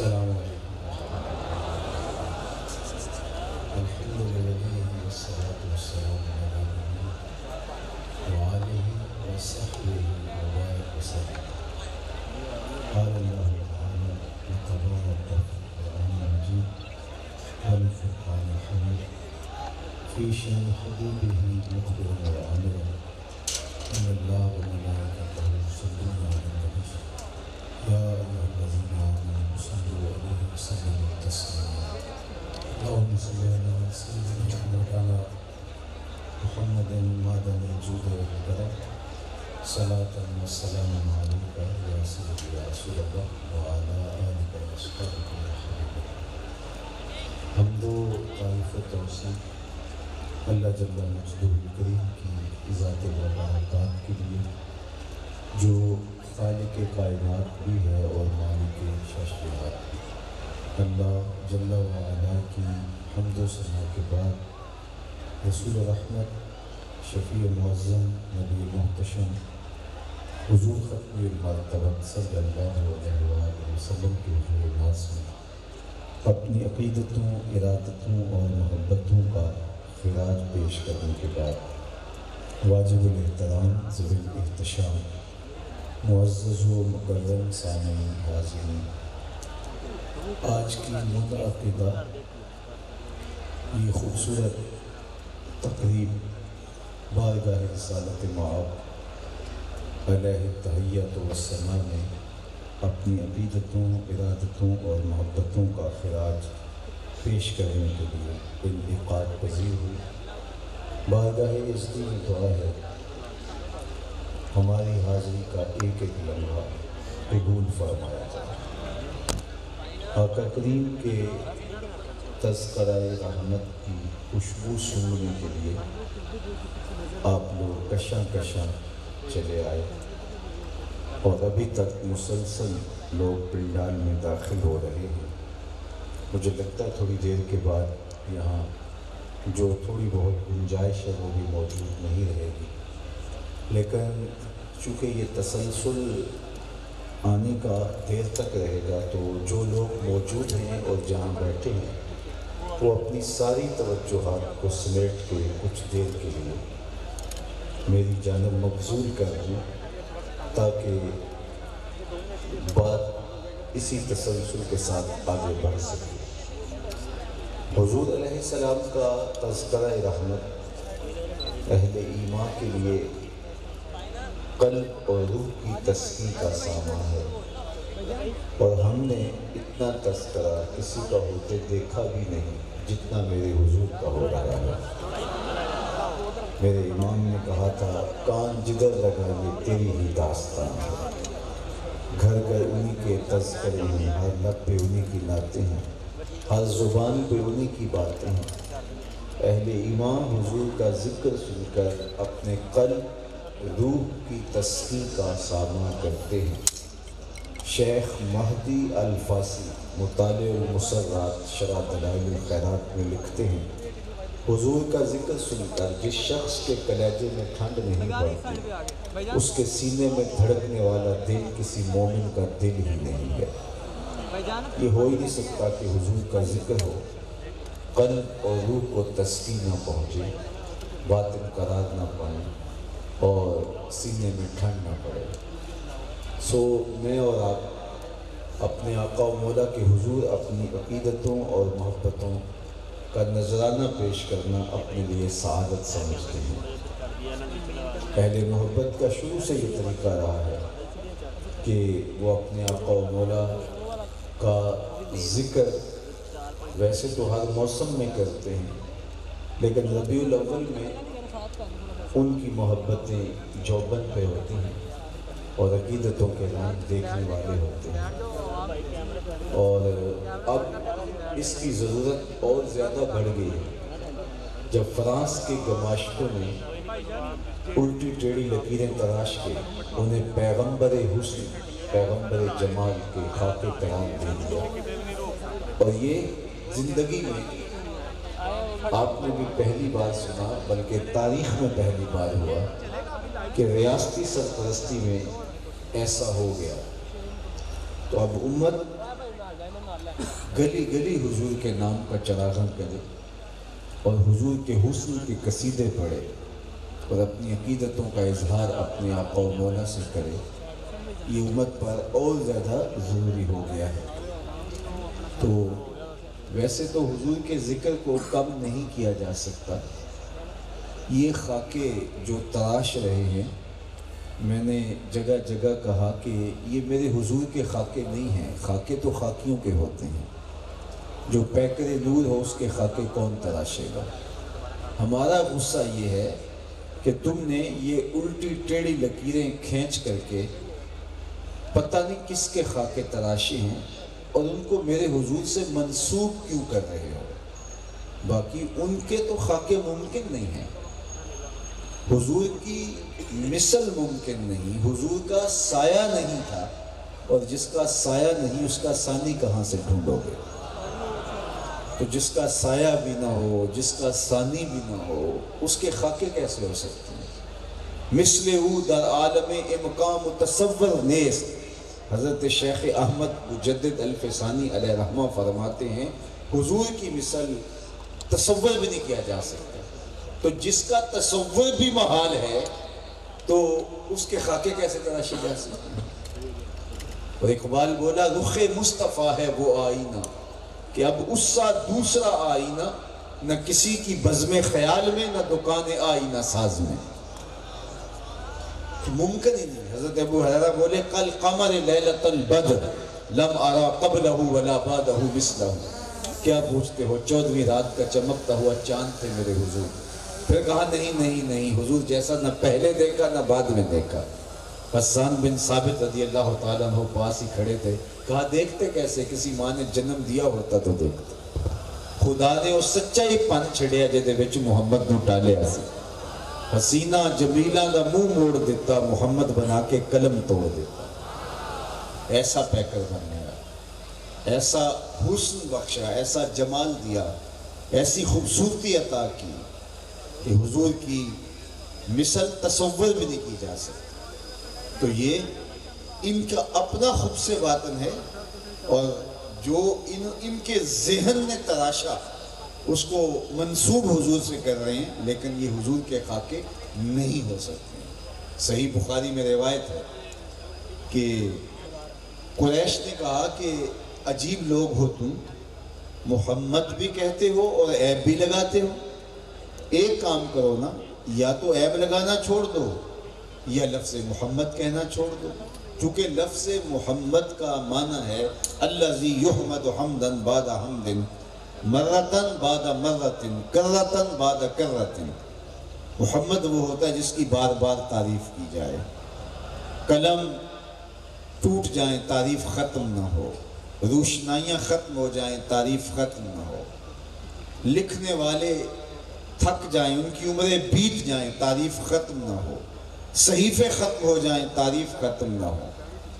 السلام علیکم الحمد للہ والصلاة والسلام علی نبیہ وآلہ وصحبہ وبارک وسلم قال اللہ تعالی وتبارک فی القرآن المجید والفرقان الحمید فی شأن حبیبہ مخبرا وعامرا ان اللہ وملائکتہ یصلون علی النبی یا ایھا الذین آمنوا صلوا علیہ وسلموا تسلیما اللهم صل علی سیدنا مولانا محمد معدن الجود والکرم صلاۃ وسلاما علیک یا سیدی یا رسول اللہ وعلی آلک واصحابک یا حبیب اللہ۔ حمد و تعریف و توصیف اللہ جل مجدہ الکریم کی ذات بابرکات کے لیے جو خالق کائنات بھی ہے اور مالک شاشیات بھی۔ اللہ جل وعلا کی حمد و ثنا کے بعد رسول رحمت شفیع معظم نبی محتشم حضور ختم المرتبہ صلی اللہ علیہ وآلہ وسلم کے حضور ناز میں اپنی عقیدتوں، ارادتوں اور محبتوں کا خراج پیش کرنے کے بعد واجب الاحترام ذوی الاحتشام معزز و مکرم سامعین حاضرین، آج کی منعقدہ یہ خوبصورت تقریب بارگاہ رسالت مآب علیہ التحیۃ والثناء میں اپنی عقیدتوں، ارادتوں اور محبتوں کا خراج پیش کرنے کے لیے انعقاد پذیر ہوئی۔ بارگاہ عزتی میں دعا ہے ہماری حاضری کا ایک ایک لمحہ قبول فرمایا جائے۔ آقا کریم کے تذکرہ رحمت کی خوشبو سونگنے کے لیے آپ لوگ کشاں کشاں چلے آئے اور ابھی تک مسلسل لوگ پنڈال میں داخل ہو رہے ہیں۔ مجھے لگتا ہے تھوڑی دیر کے بعد یہاں جو تھوڑی بہت گنجائش ہے وہ بھی موجود نہیں رہے گی، لیکن چونکہ یہ تسلسل آنے کا دیر تک رہے گا تو جو لوگ موجود ہیں اور جہاں بیٹھے ہیں وہ اپنی ساری توجہات کو سمیٹ کے کچھ دیر کے لیے میری جانب مبذول کر دیں تاکہ بات اسی تسلسل کے ساتھ آگے بڑھ سکے۔ حضور علیہ السلام کا تذکرہ رحمت اہل ایمان کے لیے قلب اور روح کی تسکین کا سامان ہے، اور ہم نے اتنا تذکرہ کسی کا ہوتے دیکھا بھی نہیں جتنا میرے حضور کا ہو رہا ہے۔ میرے امام نے کہا تھا کان جگر لگا یہ تیری ہی داستان ہے، گھر گھر انہی کے تذکرے ہیں، ہر لب پہ انہی کی نعتیں ہیں، ہر زبان پہ انہی کی باتیں ہیں۔ اہل ایمان حضور کا ذکر سن کر اپنے قلب روح کی تسکین کا سامنا کرتے ہیں۔ شیخ مہدی الفاسی مطالع المسرات شرح دلائل الخیرات میں لکھتے ہیں حضور کا ذکر سن کر جس شخص کے کلیجے میں ٹھنڈ نہیں پڑتی اس کے سینے میں دھڑکنے والا دل کسی مومن کا دل ہی نہیں ہے۔ یہ ہو ہی نہیں سکتا کہ حضور کا ذکر ہو، قلب اور روح کو تسکین نہ پہنچے، باطن قرار نہ پائیں اور سینے میں ٹھنڈ نہ پڑے۔ سو میں اور آپ اپنے آقا و مولا کے حضور اپنی عقیدتوں اور محبتوں کا نذرانہ پیش کرنا اپنے لیے سعادت سمجھتے ہیں۔ اہل محبت کا شروع سے یہ طریقہ رہا ہے کہ وہ اپنے آقا و مولا کا ذکر ویسے تو ہر موسم میں کرتے ہیں، لیکن ربیع الاول میں ان کی محبتیں جوبن پہ ہوتی ہیں اور عقیدتوں کے رنگ دیکھنے والے ہوتے ہیں، اور اب اس کی ضرورت اور زیادہ بڑھ گئی ہے جب فرانس کے گماشتوں نے الٹی ٹیڑھی لکیریں تراش کے انہیں پیغمبر حسن، پیغمبر جمال کے خاک پیام دے دیا۔ اور یہ زندگی میں آپ نے بھی پہلی بار سنا، بلکہ تاریخ میں پہلی بار ہوا کہ ریاستی سرپرستی میں ایسا ہو گیا۔ تو اب امت گلی گلی حضور کے نام کا چراغاں کرے اور حضور کے حسن کے قصیدے پڑھے اور اپنی عقیدتوں کا اظہار اپنے آقا و مولا سے کرے، یہ امت پر اور زیادہ ضروری ہو گیا ہے۔ تو ویسے تو حضور کے ذکر کو کم نہیں کیا جا سکتا، یہ خاکے جو تراش رہے ہیں، میں نے جگہ جگہ کہا کہ یہ میرے حضور کے خاکے نہیں ہیں، خاکے تو خاکیوں کے ہوتے ہیں، جو پیکر نور ہو اس کے خاکے کون تراشے گا۔ ہمارا غصہ یہ ہے کہ تم نے یہ الٹی ٹیڑھی لکیریں کھینچ کر کے پتہ نہیں کس کے خاکے تراشے ہیں اور ان کو میرے حضور سے منسوب کیوں کر رہے ہو۔ باقی ان کے تو خاکے ممکن نہیں ہیں، حضور کی مثل ممکن نہیں، حضور کا سایہ نہیں تھا، اور جس کا سایہ نہیں اس کا ثانی کہاں سے ڈھونڈو گے؟ تو جس کا سایہ بھی نہ ہو، جس کا ثانی بھی نہ ہو، اس کے خاکے کیسے ہو سکتے ہیں؟ مثل او در عالم امکان متصور نیست۔ حضرت شیخ احمد مجدد الفسانی علیہ رحمہ فرماتے ہیں حضور کی مثل تصور بھی نہیں کیا جا سکتا، تو جس کا تصور بھی محال ہے تو اس کے خاکے کیسے تراشے جا سکتے ہیں؟ اور اقبال بولا رخ مصطفیٰ ہے وہ آئینہ کہ اب اس سا دوسرا آئینہ نہ کسی کی بزم خیال میں نہ دکان آئینہ ساز میں، ممکن ہی نہیں۔ حضرت ابو ہریرہ بولے قل قمر لیلۃ البدر لم ارا قبلہ ولا بعدہ مثلہ، کیا پوچھتے ہو 14ویں رات کا چمکتا ہوا چاند تھے میرے حضور۔ پھر کہا نہیں حضور جیسا نہ پہلے دیکھا نہ بعد میں دیکھا۔ حسان بن ثابت رضی اللہ تعالیٰ عنہ پاس ہی کھڑے تھے، کہا دیکھتے کیسے، کسی ماں نے جنم دیا ہوتا تو دیکھتے۔ خدا نے وہ سچا ہی پن چھڑیا جہدے وچ محمد نو ٹالیا سی، حسینہ جمیلہ دا منہ موڑ دیتا، محمد بنا کے قلم توڑ دیتا۔ ایسا پیکر بن گیا، ایسا حسن بخشا، ایسا جمال دیا، ایسی خوبصورتی عطا کی کہ حضور کی مثل تصور بھی نہیں کی جا سکتی۔ تو یہ ان کا اپنا خبث باطن ہے، اور جو ان کے ذہن نے تراشا اس کو منسوب حضور سے کر رہے ہیں، لیکن یہ حضور کے خاکے نہیں ہو سکتے۔ صحیح بخاری میں روایت ہے کہ قریش نے کہا کہ عجیب لوگ ہو تم، محمد بھی کہتے ہو اور عیب بھی لگاتے ہو، ایک کام کرو نا، یا تو عیب لگانا چھوڑ دو یا لفظ محمد کہنا چھوڑ دو، چونکہ لفظ محمد کا معنی ہے الذی یحمد حمدا بعد حمد مرتن بعد مرتن کرتن بعد کرتن۔ محمد وہ ہوتا ہے جس کی بار بار تعریف کی جائے، قلم ٹوٹ جائیں تعریف ختم نہ ہو، روشنائیاں ختم ہو جائیں تعریف ختم نہ ہو، لکھنے والے تھک جائیں، ان کی عمریں بیت جائیں تعریف ختم نہ ہو، صحیفے ختم ہو جائیں تعریف ختم نہ ہو،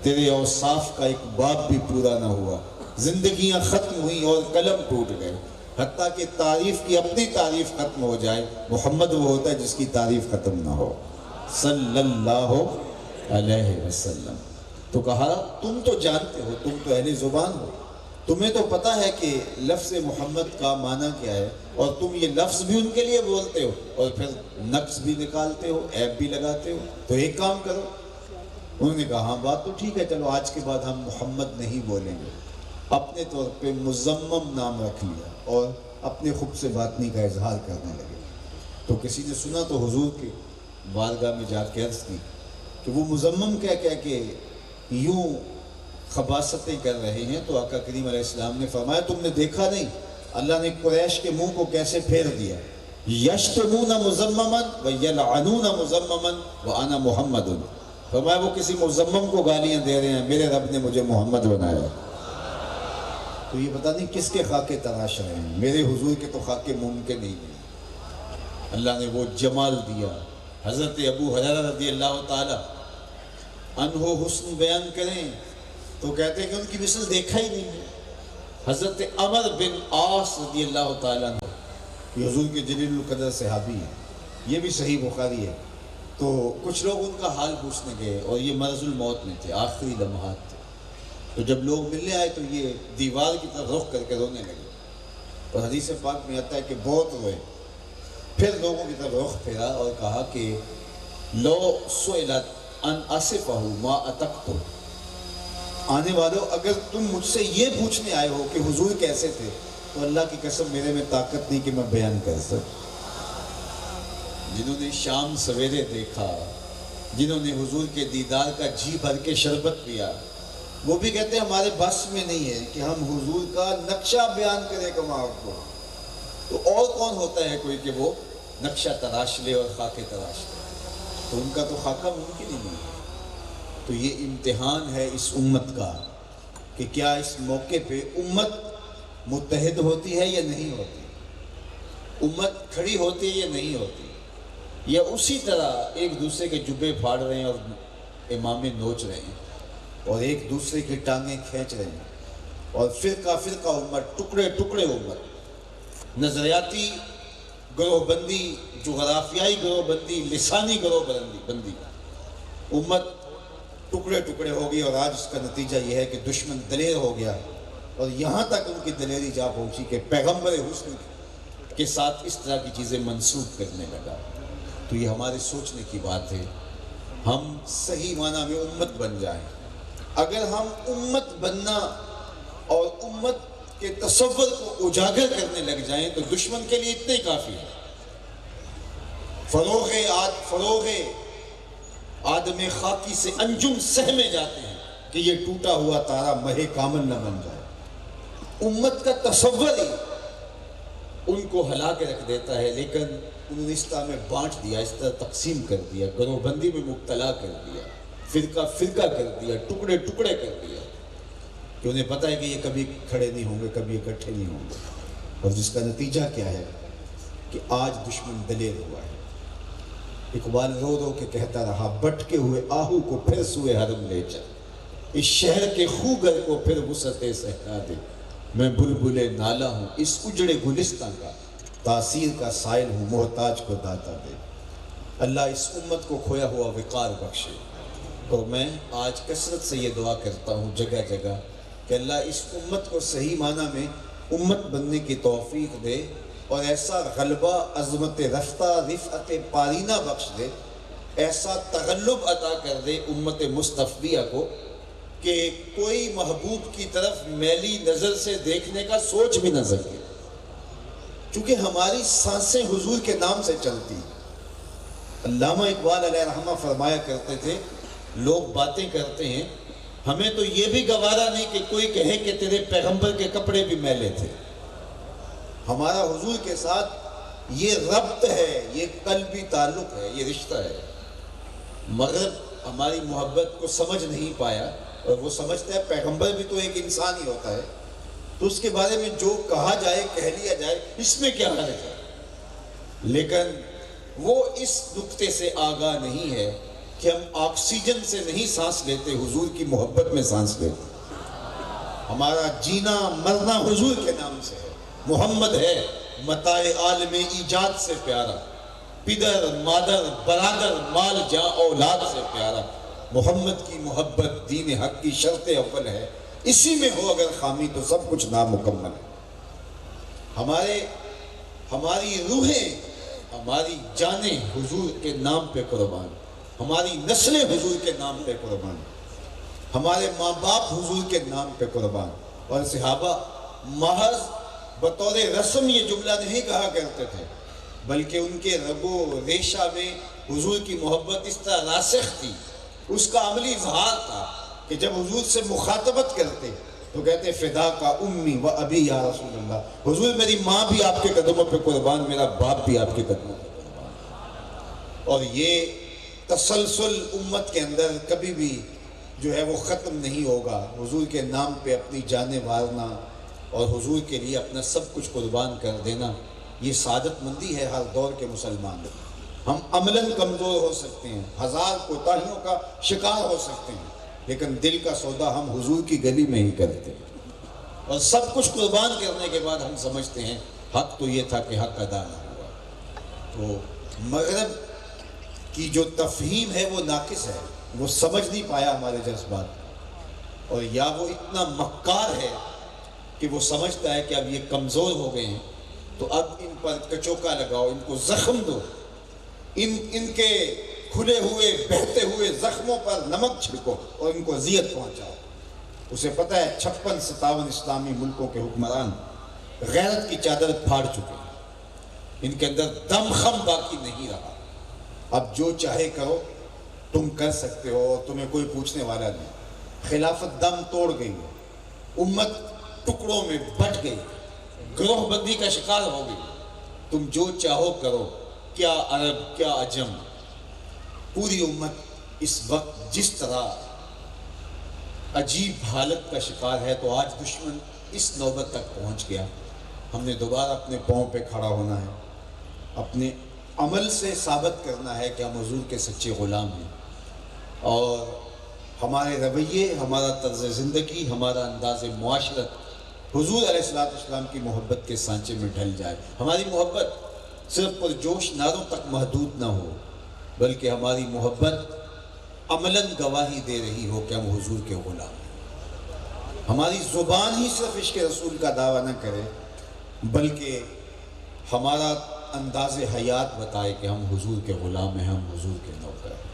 تیرے اوصاف کا ایک باب بھی پورا نہ ہوا، زندگیاں ختم ہوئیں اور قلم ٹوٹ گئے، حتیٰ کہ تعریف کی اپنی تعریف ختم ہو جائے، محمد وہ ہوتا ہے جس کی تعریف ختم نہ ہو صلی اللہ علیہ وسلم۔ تو کہا تم تو جانتے ہو، تم تو اہل زبان ہو، تمہیں تو پتہ ہے کہ لفظ محمد کا معنی کیا ہے، اور تم یہ لفظ بھی ان کے لیے بولتے ہو اور پھر نقص بھی نکالتے ہو، عیب بھی لگاتے ہو، تو ایک کام کرو۔ انہوں نے کہا ہاں بات تو ٹھیک ہے، چلو آج کے بعد ہم محمد نہیں بولیں گے، اپنے طور پہ مزمم نام رکھ لیا اور اپنے خبث باطنی کا اظہار کرنے لگے۔ تو کسی نے سنا تو حضور کے بارگاہ میں جا کے عرض کی کہ وہ مزمم کہہ کے یوں خباثتیں کر رہے ہیں، تو آقا کریم علیہ السلام نے فرمایا تم نے دیکھا نہیں اللہ نے قریش کے منہ کو کیسے پھیر دیا، یشتمون مزمما ویلعنون مزمما وانا محمد۔ فرمایا وہ کسی مزمم کو گالیاں دے رہے ہیں، میرے رب نے مجھے محمد بنایا۔ تو یہ پتہ نہیں کس کے خاکے تراش رہے ہیں، میرے حضور کے تو خاکے ممکن ہی نہیں۔ اللہ نے وہ جمال دیا۔ حضرت ابو ہریرہ رضی اللہ تعالی عنہ حسن بیان کریں تو کہتے ہیں کہ ان کی مثل دیکھا ہی نہیں ہے۔ حضرت عمر بن عاص رضی اللہ تعالیٰ عنہ یہ حضور کے جلیل القدر صحابی ہیں، یہ بھی صحیح بخاری ہے۔ تو کچھ لوگ ان کا حال پوچھنے گئے اور یہ مرض الموت میں تھے، آخری لمحات تھے۔ تو جب لوگ ملنے آئے تو یہ دیوار کی طرف رخ کر کے رونے لگے، اور حدیث پاک میں آتا ہے کہ بہت روئے، پھر لوگوں کی طرف رخ پھیرا اور کہا کہ لو سئلت ان اصفہ ما اتقتو، آنے والوں اگر تم مجھ سے یہ پوچھنے آئے ہو کہ حضور کیسے تھے تو اللہ کی قسم میرے میں طاقت نہیں کہ میں بیان کر سکوں۔ جنہوں نے شام سویرے دیکھا، جنہوں نے حضور کے دیدار کا جی بھر کے شربت پیا، وہ بھی کہتے ہیں ہمارے بس میں نہیں ہے کہ ہم حضور کا نقشہ بیان کریں کمال کو، تو اور کون ہوتا ہے کوئی کہ وہ نقشہ تراش لے اور خاکے تراش لے، تو ان کا تو خاکہ ممکن ہی نہیں ہے۔ تو یہ امتحان ہے اس امت کا کہ کیا اس موقع پہ امت متحد ہوتی ہے یا نہیں ہوتی، امت کھڑی ہوتی ہے یا نہیں ہوتی، یا اسی طرح ایک دوسرے کے جبے پھاڑ رہے ہیں اور امامے نوچ رہے ہیں اور ایک دوسرے کی ٹانگیں کھینچ رہے ہیں، اور فرقہ فرقہ امت، ٹکڑے ٹکڑے امت، نظریاتی گروہ بندی، جغرافیائی گروہ بندی، لسانی گروہ بندی، امت ٹکڑے ٹکڑے ہو گئی، اور آج اس کا نتیجہ یہ ہے کہ دشمن دلیر ہو گیا، اور یہاں تک ان کی دلیری جا پہنچی کہ پیغمبر حسن کے ساتھ اس طرح کی چیزیں منسوب کرنے لگا۔ تو یہ ہمارے سوچنے کی بات ہے، ہم صحیح معنی میں امت بن جائیں۔ اگر ہم امت بننا اور امت کے تصور کو اجاگر کرنے لگ جائیں تو دشمن کے لیے اتنے کافی ہے۔ فروغ آدم خاکی سے انجم سہمے جاتے ہیں کہ یہ ٹوٹا ہوا تارا مہ کامل نہ بن جائے۔ امت کا تصور ہی ان کو ہلا کے رکھ دیتا ہے، لیکن انہوں نے اس طرح میں بانٹ دیا، اس طرح تقسیم کر دیا، گروہ بندی میں مبتلا کر دیا، فرقہ فرقہ کر دیا، ٹکڑے ٹکڑے کر دیا، کہ انہیں پتہ ہے کہ یہ کبھی کھڑے نہیں ہوں گے، کبھی اکٹھے نہیں ہوں گے، اور جس کا نتیجہ کیا ہے کہ آج دشمن دلیر ہوا ہے۔ اقبال رو رو کے کہتا رہا، بٹکے ہوئے آہو کو پھر سوئے حرم لے چل، اس شہر کے خوگر کو پھر وسعت صحرا دے، میں بلبل نالا ہوں اس اجڑے گلستان کا، تاثیر کا سائل ہوں محتاج کو داتا دے۔ اللہ اس امت کو کھویا ہوا وقار بخشے، اور میں آج کثرت سے یہ دعا کرتا ہوں جگہ جگہ کہ اللہ اس امت کو صحیح معنی میں امت بننے کی توفیق دے، اور ایسا غلبہ، عظمت رفتہ، رفعت پارینہ بخش دے، ایسا تغلب عطا کر دے امت مصطفیہ کو کہ کوئی محبوب کی طرف میلی نظر سے دیکھنے کا سوچ بھی نہ سکے، چونکہ ہماری سانسیں حضور کے نام سے چلتی۔ علامہ اقبال علیہ رحمہ فرمایا کرتے تھے، لوگ باتیں کرتے ہیں، ہمیں تو یہ بھی گوارا نہیں کہ کوئی کہے کہ تیرے پیغمبر کے کپڑے بھی میلے تھے۔ ہمارا حضور کے ساتھ یہ ربط ہے، یہ قلبی تعلق ہے، یہ رشتہ ہے۔ مغرب ہماری محبت کو سمجھ نہیں پایا، اور وہ سمجھتا ہے پیغمبر بھی تو ایک انسان ہی ہوتا ہے، تو اس کے بارے میں جو کہا جائے کہہ لیا جائے، اس میں کیا حرج ہے، لیکن وہ اس نقطے سے آگاہ نہیں ہے کہ ہم آکسیجن سے نہیں سانس لیتے، حضور کی محبت میں سانس لیتے۔ ہمارا جینا مرنا حضور کے نام سے ہے۔ محمد ہے متاع عالم ایجاد سے پیارا، پدر مادر برادر مال جاں اولاد سے پیارا، محمد کی محبت دین حق کی شرط اول ہے، اسی میں ہو اگر خامی تو سب کچھ نامکمل ہے۔ ہماری روحیں، ہماری جانیں حضور کے نام پہ قربان، ہماری نسلیں حضور کے نام پہ قربان، ہمارے ماں باپ حضور کے نام پہ قربان۔ اور صحابہ محض بطور رسم یہ جملہ نہیں کہا کرتے تھے، بلکہ ان کے رگ و ریشہ میں حضور کی محبت اس طرح راسخ تھی، اس کا عملی اظہار تھا کہ جب حضور سے مخاطبت کرتے تو کہتے فدا کا امی و ابی یا رسول اللہ، حضور میری ماں بھی آپ کے قدموں پہ قربان، میرا باپ بھی آپ کے قدموں پہ قربان۔ اور یہ تسلسل امت کے اندر کبھی بھی جو ہے وہ ختم نہیں ہوگا۔ حضور کے نام پہ اپنی جانیں وارنا اور حضور کے لیے اپنا سب کچھ قربان کر دینا، یہ سعادت مندی ہے ہر دور کے مسلمان۔ ہم عملاً کمزور ہو سکتے ہیں، ہزار کوتاہیوں کا شکار ہو سکتے ہیں، لیکن دل کا سودا ہم حضور کی گلی میں ہی کرتے ہیں، اور سب کچھ قربان کرنے کے بعد ہم سمجھتے ہیں حق تو یہ تھا کہ حق ادا نہ ہوا۔ تو مغرب کی جو تفہیم ہے وہ ناقص ہے، وہ سمجھ نہیں پایا ہمارے جذبات، اور یا وہ اتنا مکار ہے کہ وہ سمجھتا ہے کہ اب یہ کمزور ہو گئے ہیں تو اب ان پر کچوکا لگاؤ، ان کو زخم دو، ان کے کھلے ہوئے بہتے ہوئے زخموں پر نمک چھڑکو اور ان کو اذیت پہنچاؤ۔ اسے پتہ ہے 56-57 اسلامی ملکوں کے حکمران غیرت کی چادر پھاڑ چکے ہیں، ان کے اندر دم خم باقی نہیں رہا۔ اب جو چاہے کرو، تم کر سکتے ہو اور تمہیں کوئی پوچھنے والا نہیں۔ خلافت دم توڑ گئی، امت ٹکڑوں میں بٹ گئی، گروہ بندی کا شکار ہو گئی۔ تم جو چاہو کرو، کیا عرب کیا عجم، پوری امت اس وقت جس طرح عجیب حالت کا شکار ہے، تو آج دشمن اس نوبت تک پہنچ گیا۔ ہم نے دوبارہ اپنے پاؤں پہ کھڑا ہونا ہے، اپنے عمل سے ثابت کرنا ہے کہ ہم حضور کے سچے غلام ہیں، اور ہمارے رویے، ہمارا طرز زندگی، ہمارا انداز معاشرت حضور علیہ السلام کی محبت کے سانچے میں ڈھل جائے۔ ہماری محبت صرف پرجوش نعروں تک محدود نہ ہو، بلکہ ہماری محبت عملاً گواہی دے رہی ہو کہ ہم حضور کے غلام ہیں۔ ہماری زبان ہی صرف عشق رسول کا دعویٰ نہ کرے، بلکہ ہمارا انداز حیات بتائے کہ ہم حضور کے غلام ہیں، ہم حضور کے نوکر ہیں۔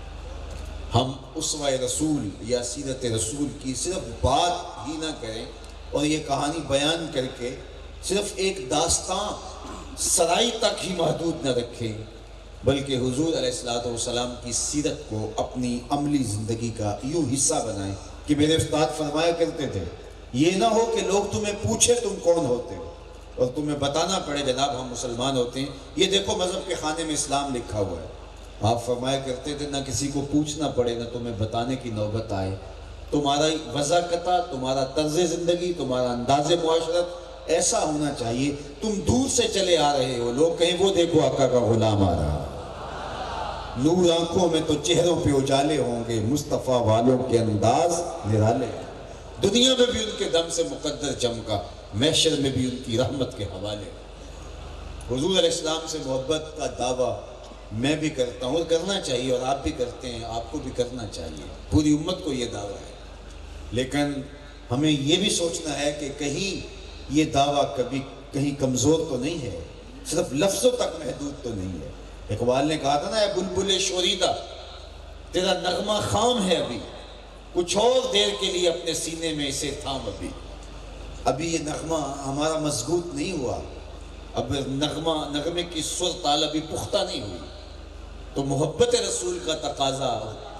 ہم اسوہ رسول یا سیرت رسول کی صرف بات ہی نہ کریں اور یہ کہانی بیان کر کے صرف ایک داستان سرائی تک ہی محدود نہ رکھیں، بلکہ حضور علیہ السلام کی سیرت کو اپنی عملی زندگی کا یوں حصہ بنائیں کہ میرے استاد فرمایا کرتے تھے، یہ نہ ہو کہ لوگ تمہیں پوچھے تم کون ہوتے ہو اور تمہیں بتانا پڑے جناب ہم مسلمان ہوتے ہیں، یہ دیکھو مذہب کے خانے میں اسلام لکھا ہوا ہے۔ آپ فرمایا کرتے تھے نہ کسی کو پوچھنا پڑے، نہ تمہیں بتانے کی نوبت آئے۔ تمہارا وضاقتہ، تمہارا طرز زندگی، تمہارا انداز معاشرت ایسا ہونا چاہیے تم دور سے چلے آ رہے ہو، لوگ کہیں وہ دیکھو آقا کا غلام آ رہا، نور آنکھوں میں تو چہروں پہ اجالے ہوں گے، مصطفیٰ والوں کے انداز نرالے، دنیا میں بھی ان کے دم سے مقدر چمکا، محشر میں بھی ان کی رحمت کے حوالے۔ حضور علیہ السلام سے محبت کا دعویٰ میں بھی کرتا ہوں اور کرنا چاہیے، اور آپ بھی کرتے ہیں، آپ کو بھی کرنا چاہیے، پوری امت کو یہ دعویٰ ہے۔ لیکن ہمیں یہ بھی سوچنا ہے کہ کہیں یہ دعویٰ کبھی کہیں کمزور تو نہیں ہے، صرف لفظوں تک محدود تو نہیں ہے۔ اقبال نے کہا تھا نا، اے بلبل شوریدہ تیرا نغمہ خام ہے ابھی، کچھ اور دیر کے لیے اپنے سینے میں اسے تھام ابھی یہ نغمہ ہمارا مضبوط نہیں ہوا، اب نغمے کی سر تال ابھی پختہ نہیں ہوئی۔ تو محبت رسول کا تقاضا،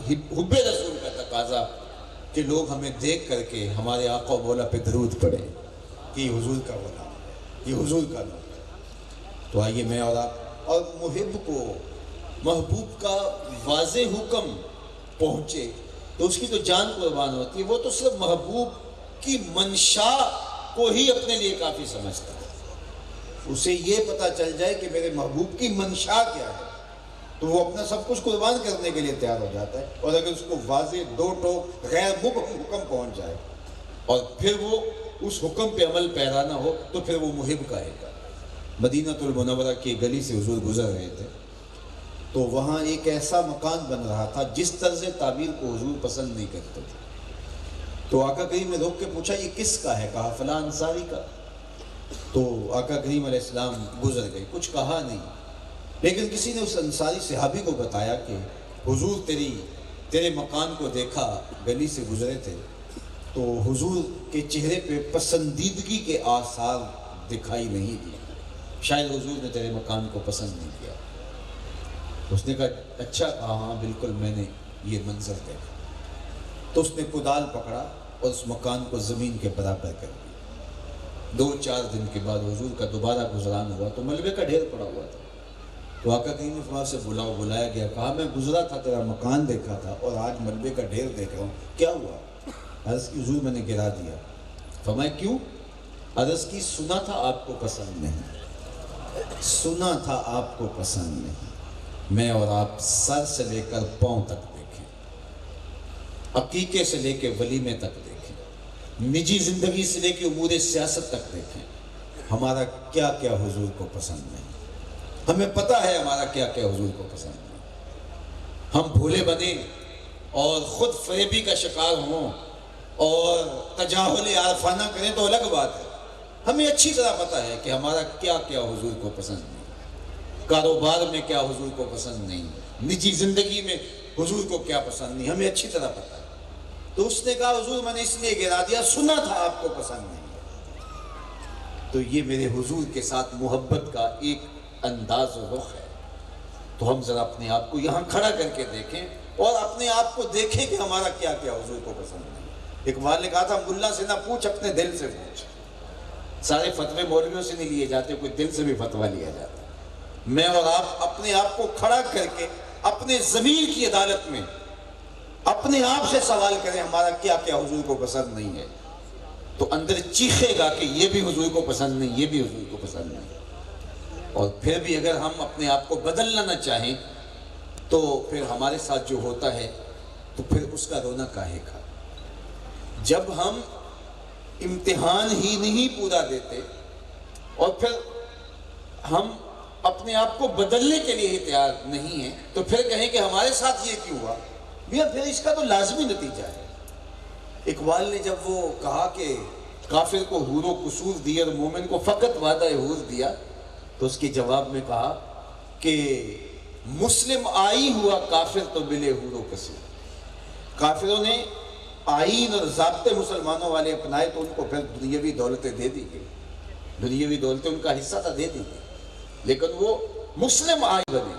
حب رسول کا تقاضا کہ لوگ ہمیں دیکھ کر کے ہمارے آقا و مولا پہ درود پڑھیں کہ یہ حضور کا غلام ہے، یہ حضور کا نوکر ہے۔ تو آئیے میں اور آپ، اور محب کو محبوب کا واضح حکم پہنچے تو اس کی تو جان قربان ہوتی ہے، وہ تو صرف محبوب کی منشا کو ہی اپنے لیے کافی سمجھتا ہے۔ اسے یہ پتہ چل جائے کہ میرے محبوب کی منشا کیا ہے تو وہ اپنا سب کچھ قربان کرنے کے لیے تیار ہو جاتا ہے، اور اگر اس کو واضح دو ٹوک غیر مبہم حکم پہنچ جائے اور پھر وہ اس حکم پہ عمل پیرا نہ ہو تو پھر وہ محب کہے گا۔ مدینہ المنورہ کی گلی سے حضور گزر رہے تھے تو وہاں ایک ایسا مکان بن رہا تھا جس طرز تعبیر کو حضور پسند نہیں کرتے تھے۔ تو آقا کریم نے روک کے پوچھا یہ کس کا ہے؟ کہا فلاں انصاری کا۔ تو آقا کریم علیہ السلام گزر گئے، کچھ کہا نہیں، لیکن کسی نے اس انصاری صحابی کو بتایا کہ حضور تیرے مکان کو دیکھا، گلی سے گزرے تھے تو حضور کے چہرے پہ پسندیدگی کے آثار دکھائی نہیں دیے، شاید حضور نے تیرے مکان کو پسند نہیں کیا۔ اس نے کہا اچھا، ہاں بالکل میں نے یہ منظر دیکھا۔ تو اس نے کدال پکڑا اور اس مکان کو زمین کے برابر کر دیا۔ 2-4 دن کے بعد حضور کا دوبارہ گزران ہوا تو ملبے کا ڈھیر پڑا ہوا تھا۔ تو آقا کریم نے فرمایا سے بلایا گیا، کہا میں گزرا تھا، تیرا مکان دیکھا تھا اور آج ملبے کا ڈھیر دیکھ رہا ہوں، کیا ہوا؟ عرض کی حضور میں نے گرا دیا۔ فرمایا کیوں؟ عرض کی سنا تھا آپ کو پسند نہیں، سنا تھا آپ کو پسند نہیں، میں اور آپ سر سے لے کر پاؤں تک دیکھیں، عقیقے سے لے کے ولیمے تک دیکھیں، نجی زندگی سے لے کے امور سیاست تک دیکھیں، ہمارا کیا کیا حضور کو پسند نہیں۔ ہمیں پتہ ہے ہمارا کیا کیا حضور کو پسند نہیں۔ ہم بھولے بنے اور خود فریبی کا شکار ہوں اور تجاہل عارفانہ کریں تو الگ بات ہے. ہمیں اچھی طرح پتہ ہے کہ ہمارا کیا کیا حضور کو پسند نہیں، کاروبار میں کیا حضور کو پسند نہیں، نجی زندگی میں حضور کو کیا پسند نہیں، ہمیں اچھی طرح پتہ ہے. تو اس نے کہا حضور میں نے اس لیے گرا دیا، سنا تھا آپ کو پسند نہیں. تو یہ میرے حضور کے ساتھ محبت کا ایک انداز و رخ ہے. تو ہم ذرا اپنے آپ کو یہاں کھڑا کر کے دیکھیں اور اپنے آپ کو دیکھیں کہ ہمارا کیا کیا حضور کو پسند نہیں. اقبال نے کہا تھا ملا سے نہ پوچھ اپنے دل سے پوچھ. سارے فتوے مولویوں سے نہیں لیے جاتے، کوئی دل سے بھی فتویٰ لیا جاتا. میں اور آپ اپنے آپ کو کھڑا کر کے اپنے ضمیر کی عدالت میں اپنے آپ سے سوال کریں ہمارا کیا کیا حضور کو پسند نہیں ہے، تو اندر چیخے گا کہ یہ بھی حضور کو پسند نہیں، یہ بھی حضور کو پسند نہیں. اور پھر بھی اگر ہم اپنے آپ کو بدلنا نہ چاہیں تو پھر ہمارے ساتھ جو ہوتا ہے تو پھر اس کا رونا کاہے کا. جب ہم امتحان ہی نہیں پورا دیتے اور پھر ہم اپنے آپ کو بدلنے کے لیے ہی تیار نہیں ہیں تو پھر کہیں کہ ہمارے ساتھ یہ کیوں ہوا. پھر اس کا تو لازمی نتیجہ ہے. اقبال نے جب وہ کہا کہ کافر کو حور و قصور دیا اور مومن کو فقط وعدہ حور دیا، تو اس کے جواب میں کہا کہ مسلم آئی ہوا کافر تو ملے حور و قصور. کافروں نے آئین اور ضابطے مسلمانوں والے اپنائے تو ان کو پھر دنیاوی دولتیں دے دی گئی، دنیاوی دولتیں ان کا حصہ تھا دے دی گئی، لیکن وہ مسلم آئی بنے.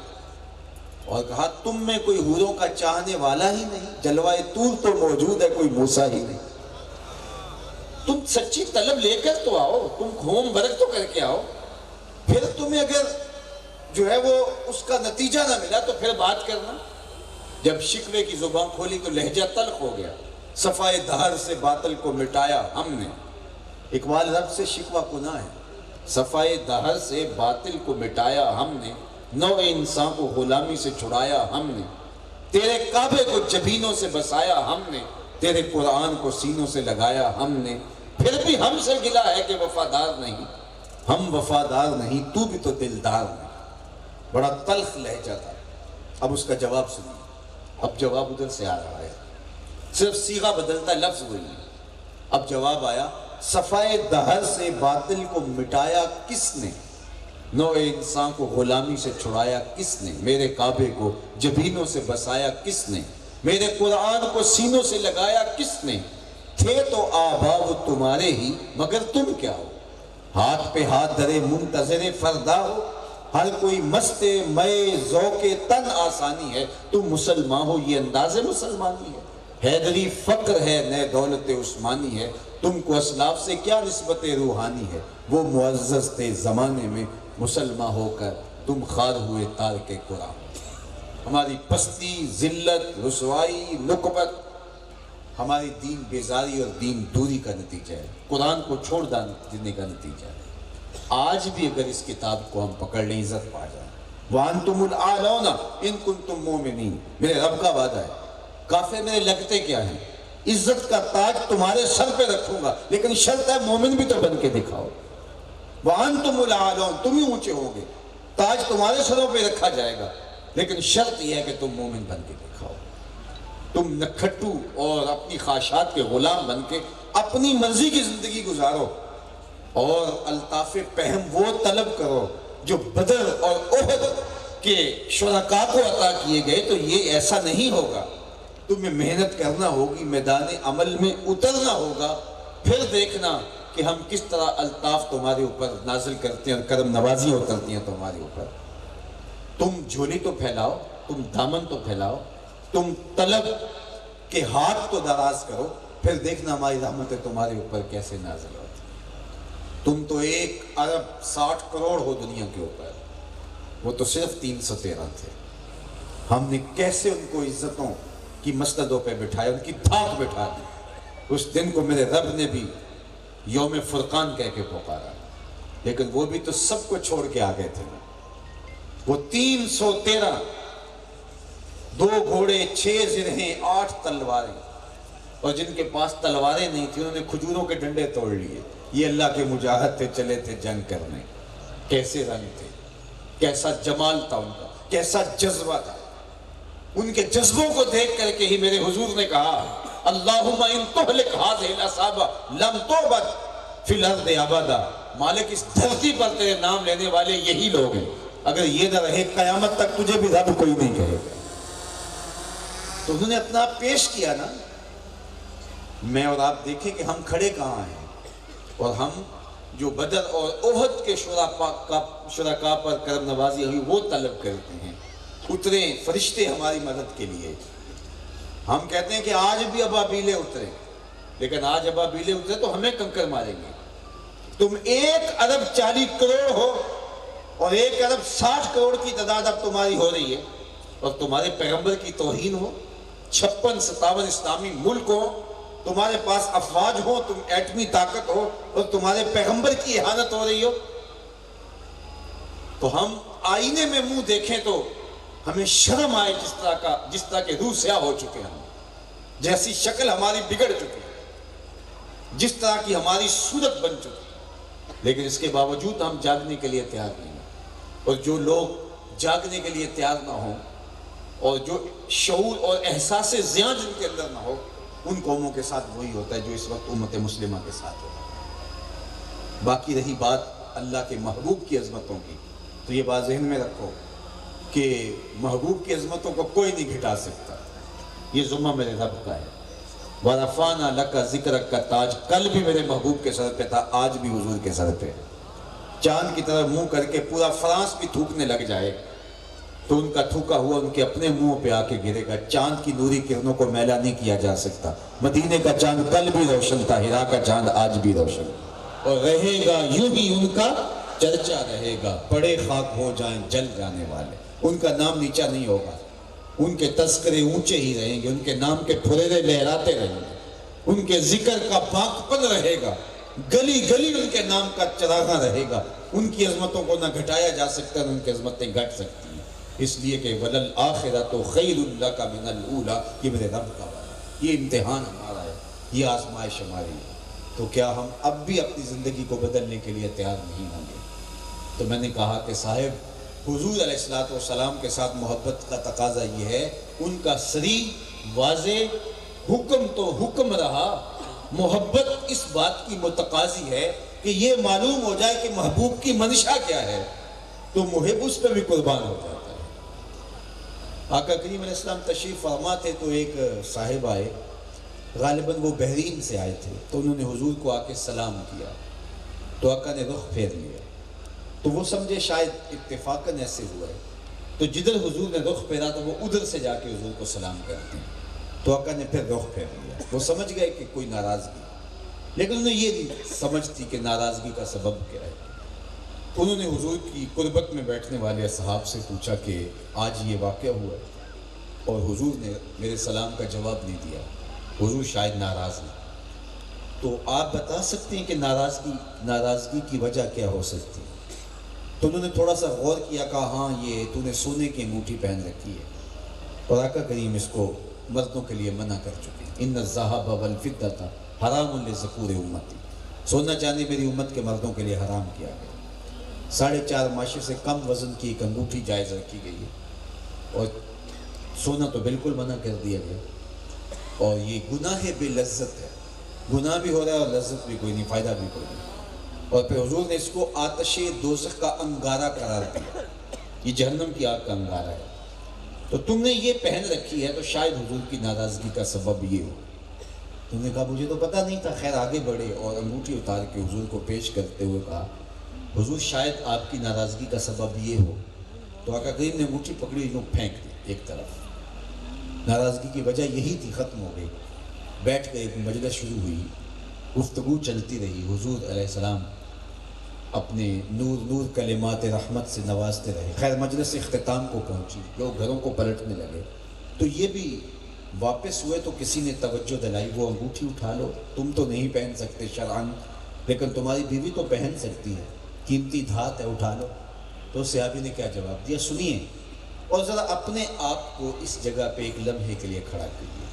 اور کہا تم میں کوئی حوروں کا چاہنے والا ہی نہیں، جلوائے طور تو موجود ہے کوئی موسیٰ ہی نہیں. تم سچی طلب لے کر تو آؤ، تم ہوم ورک تو کر کے آؤ. پھر تمہیں اگر جو ہے وہ اس کا نتیجہ نہ ملا تو پھر بات کرنا. جب شکوے کی زبان کھولی تو لہجہ تلخ ہو گیا. صفائے دہر سے باطل کو مٹایا ہم نے. اقبال رب سے شکوہ گناہ ہے. صفائے دہر سے باطل کو مٹایا ہم نے، نوع انسان کو غلامی سے چھڑایا ہم نے. تیرے کعبے کو جبینوں سے بسایا ہم نے، تیرے قرآن کو سینوں سے لگایا ہم نے. پھر بھی ہم سے گلا ہے کہ وفادار نہیں. ہم وفادار نہیں، تو بھی تو دلدار نہیں. بڑا تلخ لہجہ تھا. اب اس کا جواب سنیے. اب جواب ادھر سے آ رہا ہے، صرف صیغہ بدلتا، لفظ وہی ہے. اب جواب آیا صفائے دہر سے باطل کو مٹایا کس نے، نوع انسان کو غلامی سے چھڑایا کس نے، میرے کعبے کو جبینوں سے بسایا کس نے، میرے قرآن کو سینوں سے لگایا کس نے. تھے تو آباء تمہارے ہی مگر تم کیا ہو، ہاتھ پہ ہاتھ دھرے منتظر فردا ہو. ہر کوئی مست مئے ذوق تن آسانی ہے، تم مسلمان ہو یہ انداز مسلمانی ہے. حیدری فقر ہے نئے دولت عثمانی ہے، تم کو اسلاف سے کیا نسبت روحانی ہے. وہ معزز تھے زمانے میں مسلمان ہو کر، تم خار ہوئے تارک قرآن. ہماری پستی، ذلت، رسوائی، نکبت ہماری دین بیزاری اور دین دوری کا نتیجہ ہے، قرآن کو چھوڑ دینے کا نتیجہ ہے. آج بھی اگر اس کتاب کو ہم پکڑ لیں عزت پا جائیں. وَأَنْتُمُ الْأَعْلَوْنَ إِن كُنْتُم مُؤْمِنِينَ. میرے رب کا وعدہ ہے. کافر میرے لگتے کیا ہیں؟ عزت کا تاج تمہارے سر پہ رکھوں گا، لیکن شرط ہے مومن بھی تو بن کے دکھاؤ. وَأَنْتُمُ الْأَعْلَوْنَ. تم ہی اونچے ہوگے، تاج تمہارے سروں پہ رکھا جائے گا، لیکن شرط یہ ہے کہ تم مومن بن کے دکھاؤ. تم نکھٹو اور اپنی خواہشات کے غلام بن کے اپنی مرضی کی زندگی گزارو اور الطاف پہم وہ طلب کرو جو بدر اور احد کے شرکاء کو عطا کیے گئے. تو یہ ایسا نہیں ہوگا. تمہیں محنت کرنا ہوگی، میدان عمل میں اترنا ہوگا، پھر دیکھنا کہ ہم کس طرح الطاف تمہارے اوپر نازل کرتے ہیں اور کرم نوازیاں اترتی ہیں تمہارے اوپر. تم جھولی تو پھیلاؤ، تم دامن تو پھیلاؤ، تم طلب کے ہاتھ تو دراز کرو، پھر دیکھنا ہماری رحمتیں تمہارے اوپر کیسے نازل ہوتی. تم تو 1 ارب 60 کروڑ ہو دنیا کے اوپر، وہ تو صرف 313 تھے. ہم نے کیسے ان کو عزتوں کی مسندوں پہ بٹھایا، ان کی دھاک بٹھا دی. اس دن کو میرے رب نے بھی یوم فرقان کہہ کے پکارا، لیکن وہ بھی تو سب کو چھوڑ کے آ گئے تھے. وہ 313، 2 گھوڑے، 6 زرہیں، 8 تلواریں، اور جن کے پاس تلواریں نہیں تھیں انہوں نے کھجوروں کے ڈنڈے توڑ لیے. یہ اللہ کے مجاہد تھے، چلے تھے جنگ کرنے. کیسے رنگ تھے، کیسا جمال تھا ان کا، کیسا جذبہ تھا. ان کے جذبوں کو دیکھ کر کے ہی میرے حضور نے کہا اللہم ان تہلک ہذہ العصابہ لم تعبد فی الارض ابدا، مالک اس دھرتی پر تیرے نام لینے والے یہی لوگ ہیں، اگر یہ نہ رہے قیامت تک تجھے بھی رب کوئی نہیں کہے گا۔ تو انہوں نے اپنا پیش کیا نا۔ میں اور آپ دیکھیں کہ ہم کھڑے کہاں ہیں، اور ہم جو بدر اور احد کے شرکاء پر کرم نوازی ہوئی وہ طلب کرتے ہیں، اترے فرشتے ہماری مدد کے لیے۔ ہم کہتے ہیں کہ آج بھی ابابیلیں اترے، لیکن آج ابابیلیں اترے تو ہمیں کنکر ماریں گے۔ تم 1 ارب 40 کروڑ ہو اور 1 ارب 60 کروڑ کی تعداد اب تمہاری ہو رہی ہے، اور تمہارے پیغمبر کی توہین ہو، 56-57 اسلامی ملک ہو، تمہارے پاس افواج ہو، تم ایٹمی طاقت ہو، اور تمہارے پیغمبر کی اہانت ہو رہی ہو، تو ہم آئینے میں منہ دیکھیں تو ہمیں شرم آئے، جس طرح کے روح سیاہ ہو چکے ہیں، جیسی شکل ہماری بگڑ چکی ہے، جس طرح کی ہماری صورت بن چکی ہے، لیکن اس کے باوجود ہم جاگنے کے لیے تیار نہیں ہیں۔ اور جو لوگ جاگنے کے لیے تیار نہ ہوں، اور جو شعور اور احساس زیاں جن کے اندر نہ ہو، ان قوموں کے ساتھ وہی ہوتا ہے جو اس وقت امت مسلمہ کے ساتھ ہوتا ہے۔ باقی رہی بات اللہ کے محبوب کی عظمتوں کی، تو یہ بات ذہن میں رکھو کہ محبوب کی عظمتوں کو کوئی نہیں گھٹا سکتا، یہ ذمہ میرے رب کا ہے۔ وَرَفَعْنَا لَكَ ذِكْرَكَ کا تاج کل بھی میرے محبوب کے سر پہ تھا، آج بھی حضور کے سر پہ۔ چاند کی طرح منہ کر کے پورا فرانس بھی تھوکنے لگ جائے تو ان کا تھوکا ہوا ان کے اپنے منہ پہ آ کے گرے گا، چاند کی نوری کرنوں کو میلا نہیں کیا جا سکتا۔ مدینے کا چاند کل بھی روشن تھا، ہرا کا چاند آج بھی روشن، اور رہے گا یوں ہی ان کا چرچا رہے گا، پڑے خاک ہو جائیں جل جانے والے، ان کا نام نیچا نہیں ہوگا، ان کے تذکرے اونچے ہی رہیں گے، ان کے نام کے پھریرے لہراتے رہیں گے، ان کے ذکر کا پاک پن رہے گا، گلی گلی ان کے نام کا چراغاں رہے گا۔ ان کی عظمتوں کو نہ گھٹایا جا سکتا، نہ ان کی عظمتیں گھٹ سکتی ہیں، اس لیے کہ وَلَلْآخِرَةُ خَيْرٌ لَكَ مِنَ الْأُولَىٰ، یہ میرے رب کا وعدہ ہے، یہ امتحان ہمارا ہے، یہ آزمائش ہماری ہے۔ تو کیا ہم اب بھی اپنی زندگی کو بدلنے کے لیے تیار نہیں ہوں گے؟ تو میں نے کہا کہ صاحب، حضور علیہ السلام کے ساتھ محبت کا تقاضا یہ ہے، ان کا صریح واضح حکم تو حکم رہا، محبت اس بات کی متقاضی ہے کہ یہ معلوم ہو جائے کہ محبوب کی منشا کیا ہے، تو محب اس پہ بھی قربان ہو جاتا ہے۔ آقا کریم علیہ السلام تشریف فرما تھے تو ایک صاحب آئے، غالباً وہ بحرین سے آئے تھے، تو انہوں نے حضور کو آ کے سلام کیا، تو آقا نے رخ پھیر لیا، تو وہ سمجھے شاید اتفاقاً ایسے ہوا ہے، تو جدھر حضور نے رخ پھیرا تو وہ ادھر سے جا کے حضور کو سلام کرتے ہیں، تو آقا نے پھر رخ پھیر لیا۔ وہ سمجھ گئے کہ کوئی ناراضگی، لیکن انہیں یہ نہیں سمجھ تھی کہ ناراضگی کا سبب کیا ہے۔ انہوں نے حضور کی قربت میں بیٹھنے والے اصحاب سے پوچھا کہ آج یہ واقعہ ہوا ہے، اور حضور نے میرے سلام کا جواب نہیں دیا، حضور شاید ناراض ہیں، تو آپ بتا سکتے ہیں کہ ناراضگی کی وجہ کیا ہو سکتی ہے؟ تو انہوں نے تھوڑا سا غور کیا، کہا ہاں یہ تو نے سونے کی انگوٹھی پہن رکھی ہے، اور آقا کریم اس کو مردوں کے لیے منع کر چکے ہیں۔ ان الذھب والفضة حرام لذکور امتی، سونا چاندی میری امت کے مردوں کے لیے حرام کیا گیا۔ 4.5 ماشے سے کم وزن کی ایک انگوٹھی جائز رکھی گئی ہے، اور سونا تو بالکل منع کر دیا گیا، اور یہ گناہ بے لذت ہے، گناہ بھی ہو رہا ہے اور لذت بھی کوئی نہیں، فائدہ بھی کوئی نہیں۔ اور پھر حضور نے اس کو آتش دوزخ کا انگارہ قرار دیا، یہ جہنم کی آگ کا انگارہ ہے، تو تم نے یہ پہن رکھی ہے تو شاید حضور کی ناراضگی کا سبب یہ ہو۔ تم نے کہا مجھے تو پتہ نہیں تھا، خیر آگے بڑھے اور انگوٹھی اتار کے حضور کو پیش کرتے ہوئے کہا حضور شاید آپ کی ناراضگی کا سبب یہ ہو، تو آقا کریم نے انگوٹھی پکڑی، یوں پھینک دی ایک طرف، ناراضگی کی وجہ یہی تھی، ختم ہو گئی۔ بیٹھ گئے، مجلس شروع ہوئی، گفتگو چلتی رہی، حضور علیہ السلام اپنے نور کلمات رحمت سے نوازتے رہے۔ خیر مجلس اختتام کو پہنچی، لوگ گھروں کو پلٹنے لگے، تو یہ بھی واپس ہوئے تو کسی نے توجہ دلائی، وہ انگوٹھی اٹھا لو، تم تو نہیں پہن سکتے شرعاً، لیکن تمہاری بیوی تو پہن سکتی ہے، قیمتی دھات ہے، اٹھا لو۔ تو صحابی نے کیا جواب دیا، سنیے اور ذرا اپنے آپ کو اس جگہ پہ ایک لمحے کے لیے کھڑا کیجیے۔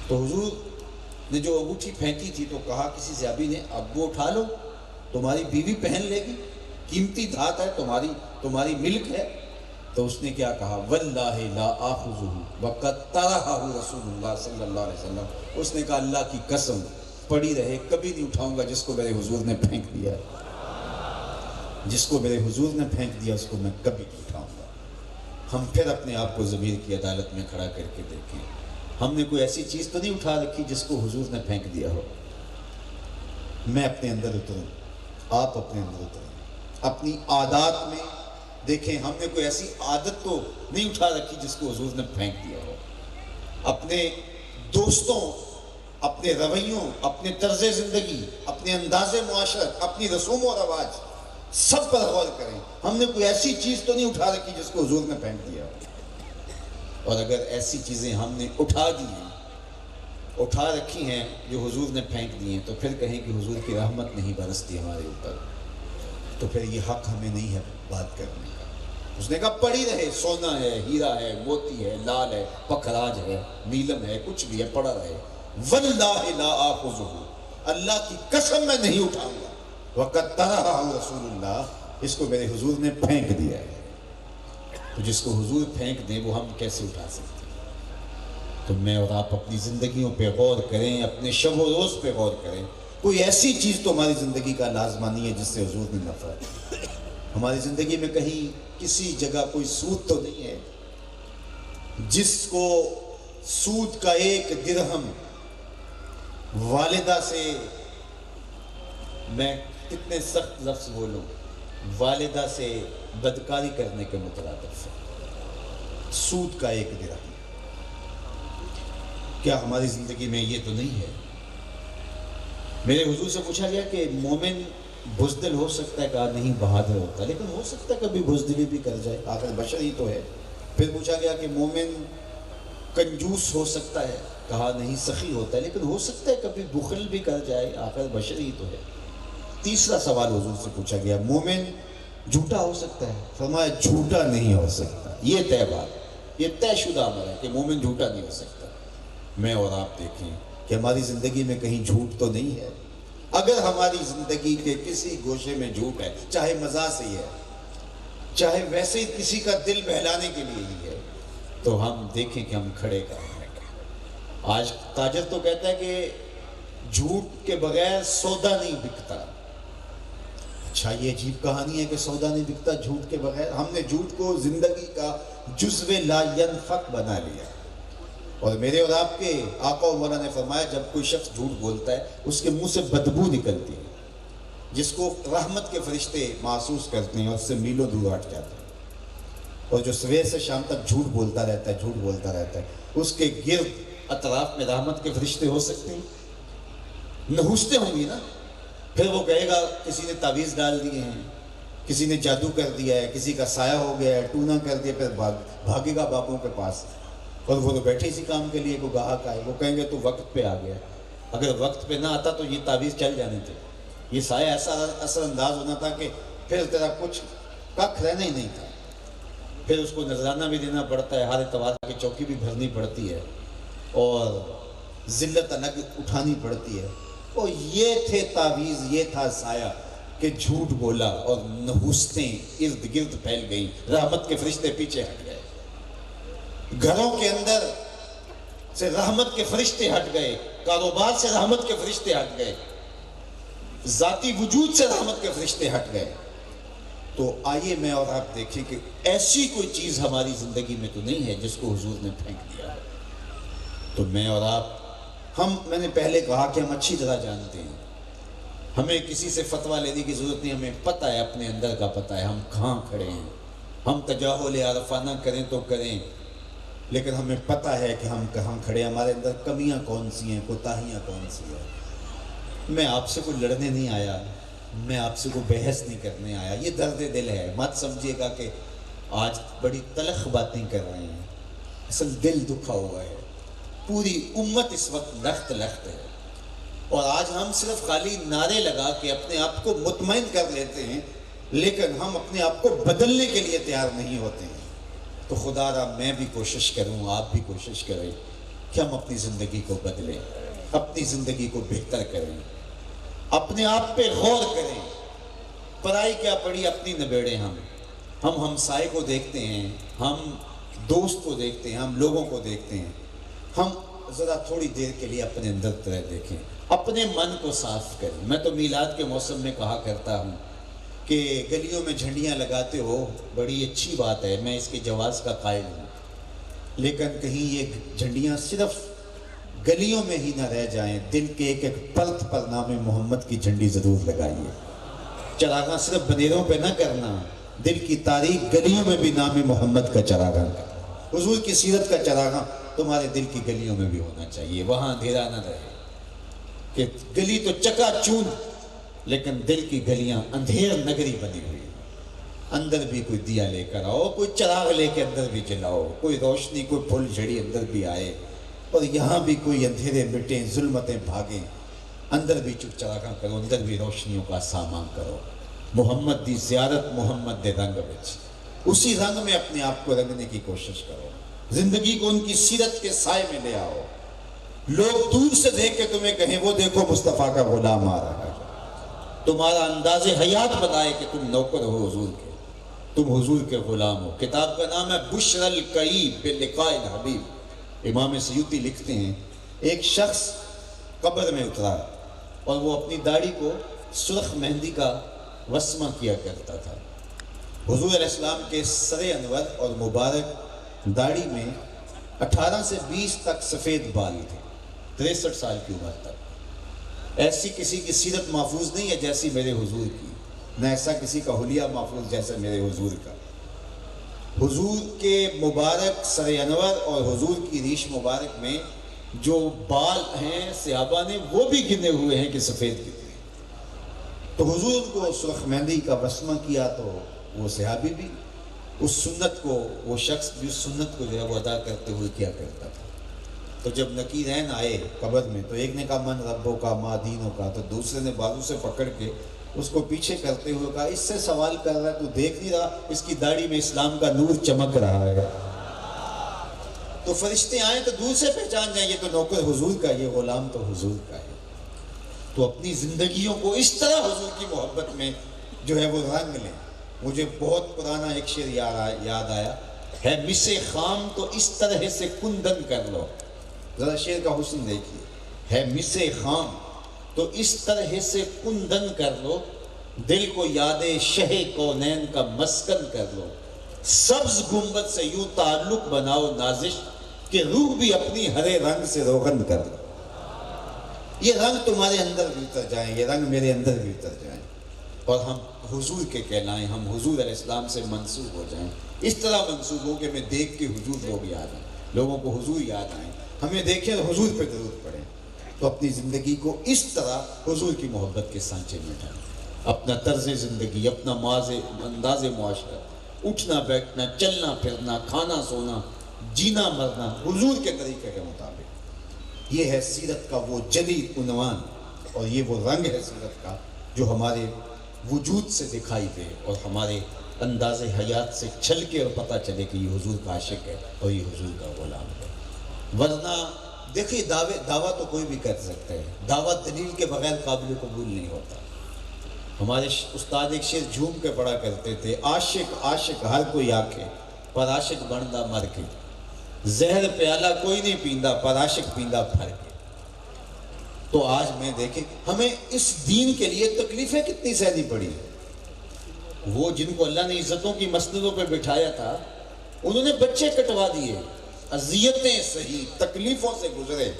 تو حضور نے جو انگوٹھی پھینکی تھی تو کہا کسی صحابی نے، اب وہ اٹھا لو، تمہاری بیوی پہن لے گی، قیمتی دھات ہے، تمہاری ملک ہے۔ تو اس نے کیا کہا؟ واللہ لا آخذہ وقد طرحہ رسول اللہ صلی اللہ علیہ وسلم، اس نے کہا اللہ کی قسم پڑی رہے کبھی نہیں اٹھاؤں گا جس کو میرے حضور نے پھینک دیا، جس کو میرے حضور نے پھینک دیا اس کو میں کبھی نہیں اٹھاؤں گا۔ ہم پھر اپنے آپ کو ضمیر کی عدالت میں کھڑا کر کے دیکھیں، ہم نے کوئی ایسی چیز تو نہیں اٹھا رکھی جس کو حضور نے پھینک دیا ہو۔ میں اپنے اندر اتروں، آپ اپنے اندر اتریں، اپنی عادات میں دیکھیں ہم نے کوئی ایسی عادت تو نہیں اٹھا رکھی جس کو حضور نے پھینک دیا ہو۔ اپنے دوستوں، اپنے رویوں، اپنے طرز زندگی، اپنے انداز معاشرت، اپنی رسوم و رواج، سب پر غور کریں، ہم نے کوئی ایسی چیز تو نہیں اٹھا رکھی جس کو حضور نے پھینک دیا ہو۔ اور اگر ایسی چیزیں ہم نے اٹھا دی ہیں، اٹھا رکھی ہیں جو حضور نے پھینک دی ہیں، تو پھر کہیں کہ حضور کی رحمت نہیں برستی ہمارے اوپر، تو پھر یہ حق ہمیں نہیں ہے بات کرنے کا۔ اس نے کہا پڑی رہے، سونا ہے، ہیرا ہے، موتی ہے، لال ہے، پکھراج ہے، نیلم ہے، کچھ بھی ہے، پڑا رہے، واللہ لا آخذہ، اللہ کی قسم میں نہیں اٹھاؤں گا، وقد طرحہ رسول اللہ، اس کو میرے حضور نے پھینک دیا ہے۔ تو جس کو حضور پھینک دیں وہ ہم کیسے اٹھا سکتے ہیں؟ تو میں اور آپ اپنی زندگیوں پہ غور کریں، اپنے شب و روز پہ غور کریں، کوئی ایسی چیز تو ہماری زندگی کا لازمہ نہیں ہے جس سے حضور نے نفرت۔ ہماری زندگی میں کہیں کسی جگہ کوئی سود تو نہیں ہے جس کو سود کا ایک درہم والدہ سے، میں کتنے سخت لفظ بولوں، والدہ سے بدکاری کرنے کے مترادف ہے، سود کا ایک درہم۔ کیا ہماری زندگی میں یہ تو نہیں ہے؟ میرے حضور سے پوچھا گیا کہ مومن بزدل ہو سکتا ہے؟ کہا نہیں، بہادر ہوتا ہے، لیکن ہو سکتا ہے کبھی بزدلی بھی کر جائے، آخر بشر ہی تو ہے۔ پھر پوچھا گیا کہ مومن کنجوس ہو سکتا ہے؟ کہا نہیں، سخی ہوتا ہے، لیکن ہو سکتا ہے کبھی بخل بھی کر جائے، آخر بشر ہی تو ہے۔ تیسرا سوال حضور سے پوچھا گیا، مومن جھوٹا ہو سکتا ہے؟ فرمایا جھوٹا نہیں ہو سکتا، یہ طے بات، یہ طے شدہ عمل ہے کہ مومن جھوٹا نہیں ہو سکتا۔ میں اور آپ دیکھیں کہ ہماری زندگی میں کہیں جھوٹ تو نہیں ہے؟ اگر ہماری زندگی کے کسی گوشے میں جھوٹ ہے، چاہے مزاح سے ہی ہے، چاہے ویسے ہی کسی کا دل بہلانے کے لیے ہی ہے، تو ہم دیکھیں کہ ہم کھڑے کریں۔ آج تاجر تو کہتا ہے کہ جھوٹ کے بغیر سودا نہیں بکتا۔ اچھا، یہ عجیب کہانی ہے کہ سودا نہیں بکتا جھوٹ کے بغیر۔ ہم نے جھوٹ کو زندگی کا جزو لا ینفک بنا لیا، اور میرے اور آپ کے آقا و مولا نے فرمایا جب کوئی شخص جھوٹ بولتا ہے اس کے منہ سے بدبو نکلتی ہے جس کو رحمت کے فرشتے محسوس کرتے ہیں اور اس سے میلوں دور ہٹ جاتے ہیں، اور جو سویر سے شام تک جھوٹ بولتا رہتا ہے، جھوٹ بولتا رہتا ہے، اس کے گرد اطراف میں رحمت کے فرشتے ہو سکتے ہیں؟ نحوستے ہوں گی نا۔ پھر وہ کہے گا کسی نے تعویذ ڈال دیے ہیں، کسی نے جادو کر دیا ہے، کسی کا سایہ ہو گیا ہے، ٹونا کر دیا، پھر بھاگے گا باپوں کے پاس، اور وہ تو بیٹھے اسی کام کے لیے، کوئی گاہک آئے، وہ کہیں گے تو وقت پہ آ گیا، اگر وقت پہ نہ آتا تو یہ تعویذ چل جانے تھے، یہ سایہ ایسا اثر انداز ہونا تھا کہ پھر تیرا کچھ ککھ رہنا ہی نہیں تھا۔ پھر اس کو نذرانہ بھی دینا پڑتا ہے، ہر اتوار کی چوکی بھی بھرنی پڑتی ہے، اور ذلت الگ اٹھانی پڑتی ہے۔ اور یہ تھے تعویذ، یہ تھا سایہ کہ جھوٹ بولا اور نحوستیں ارد گرد پھیل گئیں، رحمت کے فرشتے پیچھے ہٹ گئے، گھروں کے اندر سے رحمت کے فرشتے ہٹ گئے، کاروبار سے رحمت کے فرشتے ہٹ گئے، ذاتی وجود سے رحمت کے فرشتے ہٹ گئے۔ تو آئیے میں اور آپ دیکھیں کہ ایسی کوئی چیز ہماری زندگی میں تو نہیں ہے جس کو حضور نے پھینک دیا ہے۔ تو میں اور آپ، میں نے پہلے کہا کہ ہم اچھی طرح جانتے ہیں، ہمیں کسی سے فتویٰ لینے کی ضرورت نہیں، ہمیں پتہ ہے، اپنے اندر کا پتہ ہے ہم کہاں کھڑے ہیں۔ ہم تجاہل عارفانہ کریں تو کریں، لیکن ہمیں پتہ ہے کہ ہم کہاں کھڑے ہیں، ہمارے اندر کمیاں کون سی ہیں، کوتاہیاں کون سی ہیں۔ میں آپ سے کوئی لڑنے نہیں آیا، میں آپ سے کوئی بحث نہیں کرنے آیا، یہ درد دل ہے، مت سمجھیے گا کہ آج بڑی تلخ باتیں کر رہے ہیں، اصل دل دکھا ہوا ہے، پوری امت اس وقت لخت لخت ہے، اور آج ہم صرف خالی نعرے لگا کے اپنے آپ کو مطمئن کر لیتے ہیں، لیکن ہم اپنے آپ کو بدلنے کے لیے تیار نہیں ہوتے ہیں۔ تو خدا را میں بھی کوشش کروں، آپ بھی کوشش کریں کہ ہم اپنی زندگی کو بدلیں، اپنی زندگی کو بہتر کریں، اپنے آپ پہ غور کریں۔ پرائی کیا پڑی، اپنی نبیڑیں ہم، ہم ہمسائے کو دیکھتے ہیں، ہم دوست کو دیکھتے ہیں، ہم لوگوں کو دیکھتے ہیں، ہم ذرا تھوڑی دیر کے لیے اپنے اندر طرح دیکھیں، اپنے من کو صاف کریں۔ میں تو میلاد کے موسم میں کہا کرتا ہوں کہ گلیوں میں جھنڈیاں لگاتے ہو، بڑی اچھی بات ہے، میں اس کے جواز کا قائل ہوں، لیکن کہیں یہ جھنڈیاں صرف گلیوں میں ہی نہ رہ جائیں، دل کے ایک ایک پرت پر نام محمد کی جھنڈی ضرور لگائیے۔ چراغاں صرف بنیروں پہ نہ کرنا، دل کی تاریخ گلیوں میں بھی نام محمد کا چراغاں کرنا۔ حضور کی سیرت کا چراغاں تمہارے دل کی گلیوں میں بھی ہونا چاہیے، وہاں اندھیرا نہ رہے کہ گلی تو چکا چون لیکن دل کی گلیاں اندھیر نگری بنی ہوئی۔ اندر بھی کوئی دیا لے کر آؤ، کوئی چراغ لے کے اندر بھی جلاؤ، کوئی روشنی، کوئی پھول جھڑی اندر بھی آئے، اور یہاں بھی کوئی اندھیرے مٹیں، ظلمتیں بھاگیں، اندر بھی چپ چراغاں کرو، اندر بھی روشنیوں کا سامان کرو۔ محمد دی زیارت محمد دے رنگ وچ، اسی رنگ میں اپنے آپ کو رنگنے کی کوشش کرو، زندگی کو ان کی سیرت کے سائے میں لے آؤ۔ لوگ دور سے دیکھ کے تمہیں کہیں وہ دیکھو مصطفیٰ کا غلام آ رہا ہے، تمہارا انداز حیات بتائے کہ تم نوکر ہو حضور کے، تم حضور کے غلام ہو۔ کتاب کا نام ہے بشر القیب بلقاء الحبیب۔ امام سیوطی لکھتے ہیں ایک شخص قبر میں اترا اور وہ اپنی داڑھی کو سرخ مہندی کا وسمہ کیا کرتا تھا۔ حضور علیہ السلام کے سر انور اور مبارک داڑھی میں 18 سے 20 تک سفید بال تھے، 63 سال کی عمر تک۔ ایسی کسی کی سیرت محفوظ نہیں ہے جیسی میرے حضور کی، نہ ایسا کسی کا حلیہ محفوظ جیسا میرے حضور کا۔ حضور کے مبارک سر انور اور حضور کی ریش مبارک میں جو بال ہیں صحابہ نے وہ بھی گنے ہوئے ہیں کہ سفید کتنے۔ تو حضور کو سرخ مہندی کا وسمہ کیا تو وہ صحابی بھی اس سنت کو، وہ شخص بھی اس سنت کو جو ہے وہ ادا کرتے ہوئے کیا کرتا تھا۔ تو جب نکیرین آئے قبر میں تو ایک نے کہا من ربوں کا ما دینوں کا، تو دوسرے نے بازو سے پکڑ کے اس کو پیچھے کرتے ہوئے کہا اس سے سوال کر رہا ہے تو دیکھ نہیں رہا اس کی داڑھی میں اسلام کا نور چمک رہا ہے؟ تو فرشتے آئیں تو دور سے پہچان جائیں یہ تو نوکر حضور کا، یہ غلام تو حضور کا ہے۔ تو اپنی زندگیوں کو اس طرح حضور کی محبت میں جو ہے وہ رنگ لیں۔ مجھے بہت پرانا ایک شعر یاد آیا ہے، مسے خام تو اس طرح سے کندن کر لو۔ ذرا شعر کا حسن دیکھیے، ہے مسے خام تو اس طرح سے کندن کر لو، دل کو یاد شہ کونین کا مسکن کر لو، سبز گنبد سے یوں تعلق بناؤ نازش کہ روح بھی اپنی ہرے رنگ سے روغن کر لو۔ یہ رنگ تمہارے اندر بھی اتر جائیں، یہ رنگ میرے اندر بھی اتر جائیں، اور ہم حضور کے کہلائیں، ہم حضور علیہ السلام سے منسوب ہو جائیں۔ اس طرح منسوب ہو کہ میں دیکھ کے حضور لوگ یاد آئیں، لوگوں کو حضور یاد آئیں، ہمیں دیکھیں اور حضور پہ درود پڑھیں۔ تو اپنی زندگی کو اس طرح حضور کی محبت کے سانچے میں ڈالیں، اپنا طرز زندگی، اپنا انداز معاشرت، اٹھنا بیٹھنا، چلنا پھرنا، کھانا سونا، جینا مرنا حضور کے طریقے کے مطابق۔ یہ ہے سیرت کا وہ جلی عنوان، اور یہ وہ رنگ ہے سیرت کا جو ہمارے وجود سے دکھائی دے اور ہمارے انداز حیات سے چھل کے اور پتہ چلے کہ یہ حضور کا عاشق ہے اور یہ حضور کا غلام ہے۔ ورنہ دیکھیے دعویٰ تو کوئی بھی کر سکتا ہے، دعویٰ دلیل کے بغیر قابل قبول نہیں ہوتا۔ ہمارے استاد ایک شعر جھوم کے پڑھا کرتے تھے، عاشق عاشق ہر کوئی آکھے پر عاشق بندا مر کے، زہر پیالہ کوئی نہیں پیندا پر عاشق پیندا پھر کے۔ تو آج میں دیکھیں ہمیں اس دین کے لیے تکلیفیں کتنی سہنی پڑی۔ وہ جن کو اللہ نے عزتوں کی مسندوں پہ بٹھایا تھا انہوں نے بچے کٹوا دیے، اذیتیں سہی، تکلیفوں سے گزرے،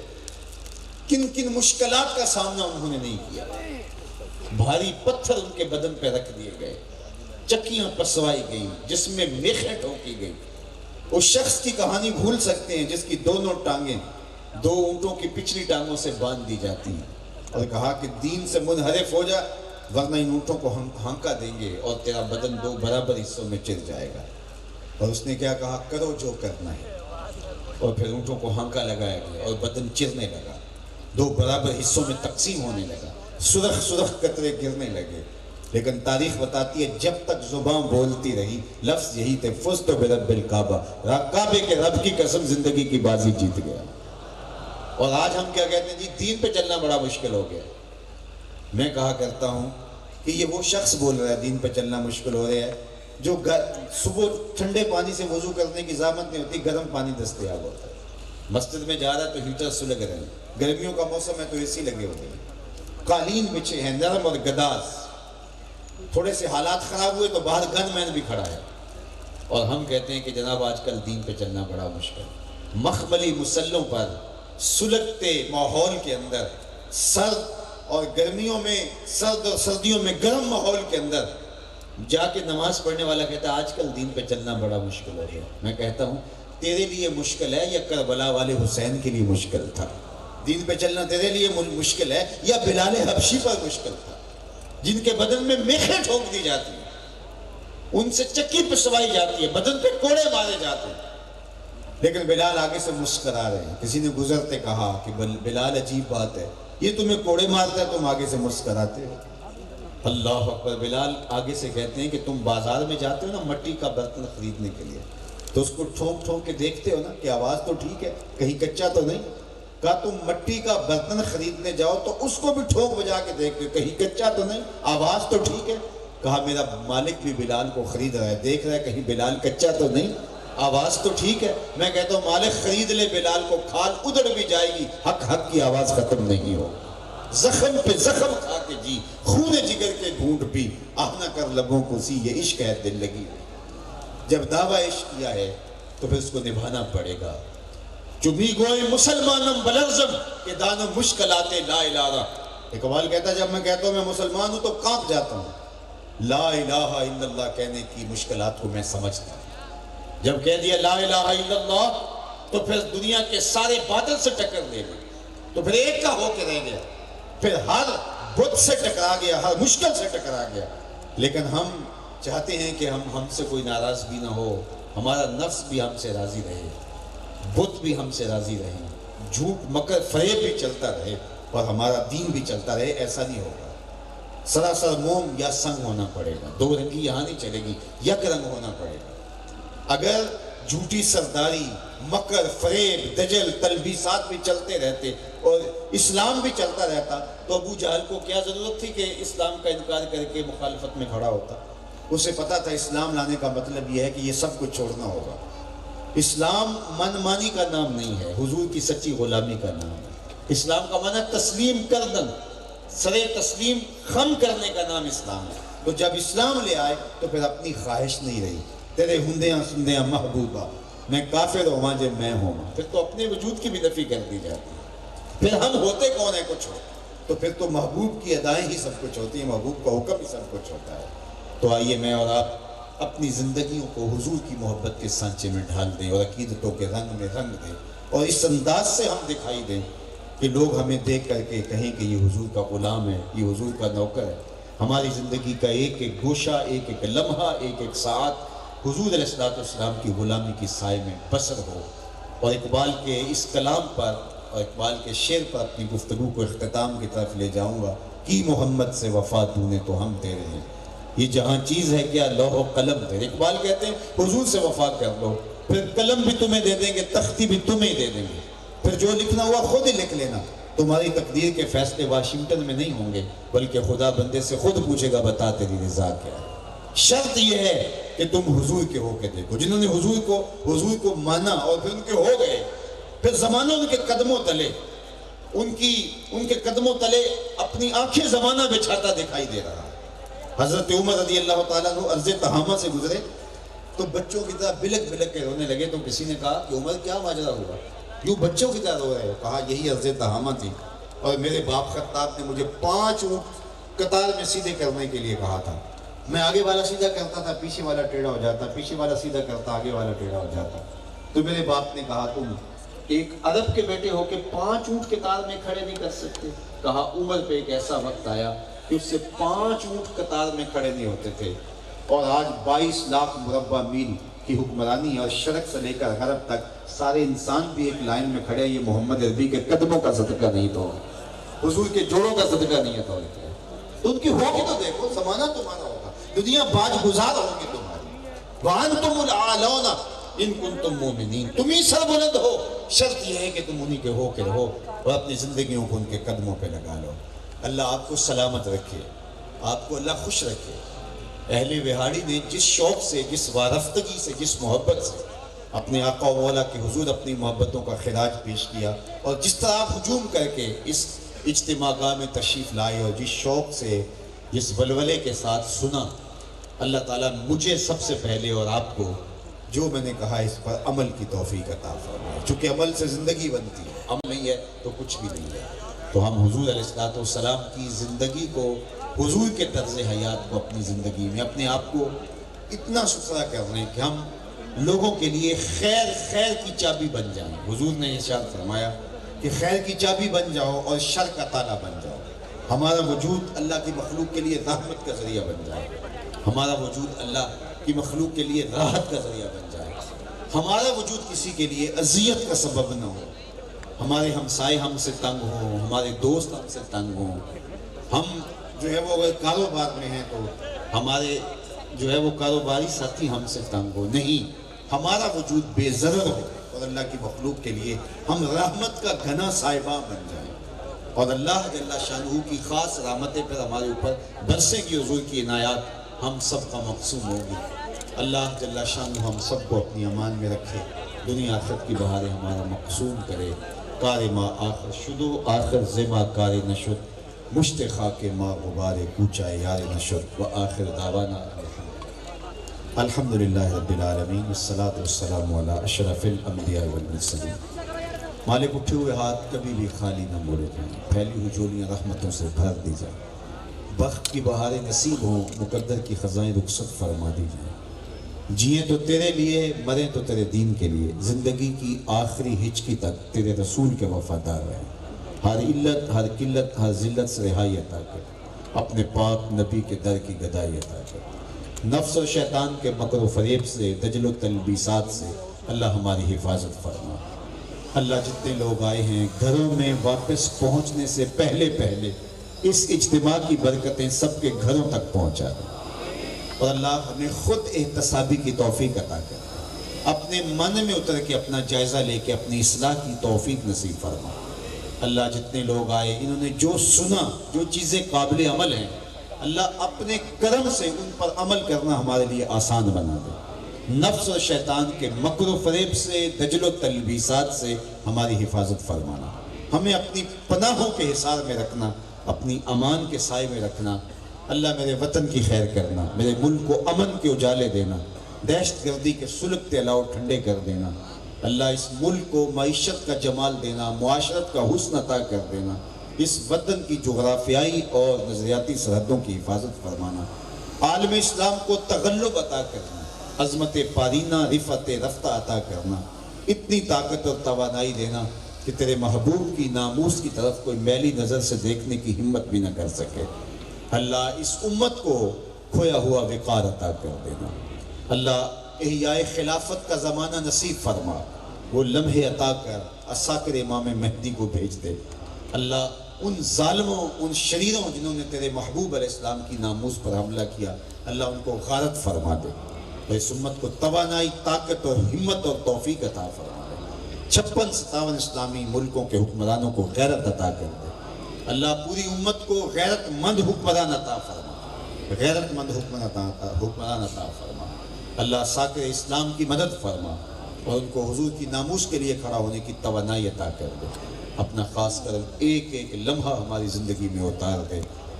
کن کن مشکلات کا سامنا انہوں نے نہیں کیا۔ بھاری پتھر ان کے بدن پہ رکھ دیے گئے، چکیاں پسوائی گئیں، جس میں میخیں ٹھوکی گئی۔ اس شخص کی کہانی بھول سکتے ہیں جس کی دونوں ٹانگیں 2 اونٹوں کی پچھلی ٹانگوں سے باندھ دی جاتی ہیں، اور کہا کہ دین سے منحرف ہو جا ورنہ ان اونٹوں کو ہم ہانکا دیں گے اور تیرا بدن 2 برابر حصوں میں چر جائے گا۔ اور اس نے کیا کہا، کرو جو کرنا ہے، اور پھر اونٹوں کو ہانکا لگایا گیا اور بدن چرنے لگا، 2 برابر حصوں میں تقسیم ہونے لگا، سرخ سرخ قطرے گرنے لگے۔ لیکن تاریخ بتاتی ہے جب تک زبان بولتی رہی لفظ یہی تھے، فزت برب الکعبہ، کعبے کے رب کی قسم زندگی کی بازی جیت گیا۔ اور آج ہم کیا کہتے ہیں جی دین پہ چلنا بڑا مشکل ہو گیا۔ میں کہا کرتا ہوں کہ یہ وہ شخص بول رہا ہے دین پہ چلنا مشکل ہو رہا ہے جو صبح ٹھنڈے پانی سے وضو کرنے کی زحمت نہیں ہوتی، گرم پانی دستیاب ہوتا ہے۔ مسجد میں جا رہا ہے تو ہیٹر سلگ رہے ہیں، گرمیوں کا موسم ہے تو اے سی لگے ہوئے ہیں، قالین بچھے ہیں نرم اور گداز، تھوڑے سے حالات خراب ہوئے تو باہر گن مین بھی کھڑا ہے، اور ہم کہتے ہیں کہ جناب آج کل دین پہ چلنا بڑا مشکل۔ مخملی مسلوں پر سلگتے ماحول کے اندر، سرد اور گرمیوں میں سرد اور سردیوں میں گرم ماحول کے اندر جا کے نماز پڑھنے والا کہتا ہے آج کل دین پہ چلنا بڑا مشکل ہو گیا۔ میں کہتا ہوں تیرے لیے مشکل ہے یا کربلا والے حسین کے لیے مشکل تھا؟ دین پہ چلنا تیرے لیے مشکل ہے یا بلال حبشی پر مشکل تھا، جن کے بدن میں میخیں ٹھوک دی جاتی ہیں، ان سے چکی پسوائی جاتی ہے، بدن پہ کوڑے مارے جاتے ہیں، لیکن بلال آگے سے مسکرا رہے ہیں۔ کسی نے گزرتے کہا کہ بلال عجیب بات ہے، یہ تمہیں کوڑے مارتا ہے تم آگے سے مسکراتے ہو۔ اللہ اکبر۔ بلال آگے سے کہتے ہیں کہ تم بازار میں جاتے ہو نا مٹی کا برتن خریدنے کے لیے، تو اس کو ٹھوک ٹھوک کے دیکھتے ہو نا کہ آواز تو ٹھیک ہے، کہیں کچا تو نہیں؟ کہا تم مٹی کا برتن خریدنے جاؤ تو اس کو بھی ٹھوک بجا کے دیکھتے ہو، کہیں کچا تو نہیں، آواز تو ٹھیک ہے؟ کہا میرا مالک بھی بلال کو خرید رہا ہے، دیکھ رہا ہے کہیں بلال کچا تو نہیں، آواز تو ٹھیک ہے۔ میں کہتا ہوں مالک خرید لے بلال کو، کھال ادڑ بھی جائے گی، حق حق کی آواز ختم نہیں ہو۔ زخم پہ زخم کھا کے جی، خون جگر کے گھونٹ پی، آہ نہ کر لبوں کو سی، یہ عشق ہے دل لگی۔ جب دعویٰ عشق کیا ہے تو پھر اس کو نبھانا پڑے گا۔ چمی گوئے مسلمانم بلرزم کہ دانم مشکلات لا الہ۔ اقبال کہتا ہے جب میں کہتا ہوں میں مسلمان ہوں تو کانپ جاتا ہوں، لا الہ الا اللہ کہنے کی مشکلات کو میں سمجھتا ہوں۔ جب کہہ دیا لا الہ الا اللہ تو پھر دنیا کے سارے بادل سے ٹکر لے گئے، تو پھر ایک کا ہو کے رہ گیا، پھر ہر بت سے ٹکرا گیا، ہر مشکل سے ٹکرا گیا۔ لیکن ہم چاہتے ہیں کہ ہم سے کوئی ناراض بھی نہ ہو، ہمارا نفس بھی ہم سے راضی رہے، بت بھی ہم سے راضی رہے، جھوٹ مکر فریب بھی چلتا رہے اور ہمارا دین بھی چلتا رہے۔ ایسا نہیں ہوگا، سراسر موم یا سنگ ہونا پڑے گا، دو رنگی یہاں نہیں چلے گی، یک رنگ ہونا پڑے گا۔ اگر جھوٹی سرداری، مکر فریب دجل تلبیسات بھی چلتے رہتے اور اسلام بھی چلتا رہتا تو ابو جہل کو کیا ضرورت تھی کہ اسلام کا انکار کر کے مخالفت میں کھڑا ہوتا؟ اسے پتا تھا اسلام لانے کا مطلب یہ ہے کہ یہ سب کچھ چھوڑنا ہوگا۔ اسلام من مانی کا نام نہیں ہے، حضور کی سچی غلامی کا نام ہے۔ اسلام کا معنی تسلیم کردن، سرے تسلیم خم کرنے کا نام اسلام ہے۔ تو جب اسلام لے آئے تو پھر اپنی خواہش نہیں رہی، تیرے ہندیاں سندیاں محبوبہ میں کافر ہوں جب میں ہوں، پھر تو اپنے وجود کی بھی نفی کر دی جاتی ہے۔ پھر ہم ہوتے کون ہیں کچھ ہو، تو پھر تو محبوب کی ادائیں ہی سب کچھ ہوتی ہیں، محبوب کا حکم ہی سب کچھ ہوتا ہے۔ تو آئیے میں اور آپ اپنی زندگیوں کو حضور کی محبت کے سانچے میں ڈھال دیں اور عقیدتوں کے رنگ میں رنگ دیں، اور اس انداز سے ہم دکھائی دیں کہ لوگ ہمیں دیکھ کر کے کہیں کہ یہ حضور کا غلام ہے، یہ حضور کا نوکر ہے۔ ہماری زندگی کا ایک ایک گوشہ، ایک ایک لمحہ، ایک ایک ساعت حضور علیہ السلام کی غلامی کی سائے میں بسر ہو۔ اور اقبال کے اس کلام پر اور اقبال کے شعر پر اپنی گفتگو کو اختتام کی طرف لے جاؤں گا۔ کی محمد سے وفا تو نے تو ہم تیرے ہیں، یہ جہاں چیز ہے کیا لوح و قلم تیرے۔ اقبال کہتے ہیں حضور سے وفا کر لو، پھر قلم بھی تمہیں دے دیں گے، تختی بھی تمہیں دے دیں گے، پھر جو لکھنا ہوا خود ہی لکھ لینا۔ تمہاری تقدیر کے فیصلے واشنگٹن میں نہیں ہوں گے، بلکہ خدا بندے سے خود پوچھے گا بتا تیری رضا کیا ہے۔ شرط یہ ہے کہ تم حضور کے ہو کے دیکھو۔ جنہوں نے حضور کو مانا اور پھر ان کے ہو گئے، پھر زمانہ ان کے قدموں تلے، ان کے قدموں تلے اپنی آنکھیں زمانہ بچھاتا دکھائی دے رہا۔ حضرت عمر رضی اللہ تعالیٰ عنہ عرض تہامہ سے گزرے تو بچوں کی طرح بلک بلک کے رونے لگے، تو کسی نے کہا کہ عمر کیا ماجرا ہوا، یوں بچوں کی طرح رو رہے ہو؟ کہا یہی عرض تہامہ تھی، اور میرے باپ خطاب نے مجھے 5 اونٹ قطار میں سیدھے کرنے کے لیے کہا تھا۔ میں آگے والا سیدھا کرتا تھا، پیچھے والا ٹیڑھا ہو جاتا، پیچھے والا سیدھا کرتا، آگے والا ٹیڑھا ہو جاتا۔ تو میرے باپ نے کہا تم ایک عرب کے بیٹے ہو کے 5 اونٹ قطار میں کھڑے نہیں کر سکتے؟ کہا عمر پہ ایک ایسا وقت آیا کہ اس سے 5 اونٹ قطار میں کھڑے نہیں ہوتے تھے، اور آج 22 لاکھ مربع میل کی حکمرانی اور شرق سے لے کر غرب تک سارے انسان بھی ایک لائن میں کھڑے۔ یہ محمد عربی کے قدموں کا صدقہ نہیں تو، حضور کے جوڑوں کا صدقہ نہیں ہے۔ تو ان کی ہوگی تو دیکھو، زمانہ تمہارا ہوگا، دنیا باج گزار ہوگی تمہاری۔ وَأَنْتُمُ الْأَعْلَوْنَ إِن كُنْتُم مُؤْمِنِينَ، تم ہی سربلند ہو۔ شرط یہ ہے کہ تم انہی کے ہو کے رہو اور اپنی زندگیوں کو ان کے قدموں پہ لگا لو۔ اللہ آپ کو سلامت رکھے، آپ کو اللہ خوش رکھے، اہل وہاڑی نے جس شوق سے، جس وارفتگی سے، جس محبت سے اپنے آقا و مولا کے حضور اپنی محبتوں کا خراج پیش کیا، اور جس طرح آپ ہجوم کر کے اس اجتماع گاہ میں تشریف لائے، اور جس شوق سے، جس ولولے کے ساتھ سنا، اللہ تعالیٰ مجھے سب سے پہلے اور آپ کو جو میں نے کہا اس پر عمل کی توفیق عطا فرمائے، چونکہ عمل سے زندگی بنتی ہے، عمل نہیں ہے تو کچھ بھی نہیں ہے۔ تو ہم حضور علیہ السلام کی زندگی کو، حضور کے طرز حیات کو اپنی زندگی میں اپنے آپ کو اتنا ستھرا کر رہے ہیں کہ ہم لوگوں کے لیے خیر کی چابی بن جائیں۔ حضور نے ارشاد فرمایا کہ خیر کی چابی بن جاؤ اور شر کا تالا بن جاؤ۔ ہمارا وجود اللہ کی مخلوق کے لیے رحمت کا ذریعہ بن جائے، ہمارا وجود اللہ کی مخلوق کے لیے راحت کا ذریعہ بن جائے، ہمارا وجود کسی کے لیے اذیت کا سبب نہ ہو، ہمارے ہمسائے ہم سے تنگ ہوں، ہمارے دوست ہم سے تنگ ہوں، ہم جو ہے وہ اگر کاروبار میں ہیں تو ہمارے جو ہے وہ کاروباری ساتھی ہم سے تنگ ہو، نہیں، ہمارا وجود بے ضرر ہو اور اللہ کی مخلوق کے لیے ہم رحمت کا گھنا سائبہ بن جائیں، اور اللہ جل شانہ کی خاص رحمتیں پھر ہمارے اوپر برسیں گی، حضور کی عنایات ہم سب کا مقصود ہوگی۔ اللہ جل شانہ ہم سب کو اپنی امان میں رکھے، دنیا آخرت کی بہاریں ہمارا مقصود کرے۔ کار ما آخر شدو آخر زما کار نشد، مشت خاک ما غبار کوچہ یار نشد، و آخر دعوانا الحمدللہ رب العالمین، والصلاة والسلام علی اشرف الانبیاء والمرسلین۔ مالک اٹھے ہوئے ہاتھ کبھی بھی خالی نہ موڑے جائیں، پھیلی ہوئی جھولیاں رحمتوں سے بھر دی جائیں، بخت کی بہاریں نصیب ہوں، مقدر کی خزائیں رخصت فرما دی جائیں، جیئیں تو تیرے لیے، مریں تو تیرے دین کے لیے، زندگی کی آخری ہچکی تک تیرے رسول کے وفادار رہیں، ہر علت، ہر قلت، ہر ذلت سے رہائی عطا کر، اپنے پاک نبی کے در کی گدائی عطا کر، نفس و شیطان کے مکر و فریب سے، دجل و تلبیسات سے اللہ ہماری حفاظت فرما۔ اللہ جتنے لوگ آئے ہیں گھروں میں واپس پہنچنے سے پہلے اس اجتماع کی برکتیں سب کے گھروں تک پہنچا دیں، اور اللہ ہمیں خود احتسابی کی توفیق عطا کر، اپنے من میں اتر کے اپنا جائزہ لے کے اپنی اصلاح کی توفیق نصیب فرما۔ اللہ جتنے لوگ آئے انہوں نے جو سنا، جو چیزیں قابل عمل ہیں، اللہ اپنے کرم سے ان پر عمل کرنا ہمارے لیے آسان بنا دے، نفس و شیطان کے مکر و فریب سے، دجل و تلبیسات سے ہماری حفاظت فرمانا، ہمیں اپنی پناہوں کے حصار میں رکھنا، اپنی امان کے سائے میں رکھنا۔ اللہ میرے وطن کی خیر کرنا، میرے ملک کو امن کے اجالے دینا، دہشت گردی کے سلگتے الاؤ ٹھنڈے کر دینا۔ اللہ اس ملک کو معیشت کا جمال دینا، معاشرت کا حسن عطا کر دینا، اس وطن کی جغرافیائی اور نظریاتی سرحدوں کی حفاظت فرمانا، عالم اسلام کو تغلب عطا کرنا، عظمت پارینہ، رفعت رفتہ عطا کرنا، اتنی طاقت اور توانائی دینا کہ تیرے محبوب کی ناموس کی طرف کوئی میلی نظر سے دیکھنے کی ہمت بھی نہ کر سکے۔ اللہ اس امت کو کھویا ہوا وقار عطا کر دینا۔ اللہ احیاء خلافت کا زمانہ نصیب فرما، وہ لمحے عطا کر عساکر امام مہدی کو بھیج دے۔ اللہ ان ظالموں، ان شریروں جنہوں نے تیرے محبوب علیہ السلام کی ناموس پر حملہ کیا، اللہ ان کو غارت فرما دے، اور اس امت کو توانائی، طاقت اور ہمت اور توفیق عطا فرما دے۔ 56-57 اسلامی ملکوں کے حکمرانوں کو غیرت عطا کر دے۔ اللہ پوری امت کو غیرت مند حکمران عطا فرما، غیرت مند حکمران عطا فرما۔ اللہ ساکر اسلام کی مدد فرما، اور ان کو حضور کی ناموس کے لیے کھڑا ہونے کی توانائی عطا کر دے۔ اپنا خاص کرم ایک ایک لمحہ ہماری زندگی میں اتار دے۔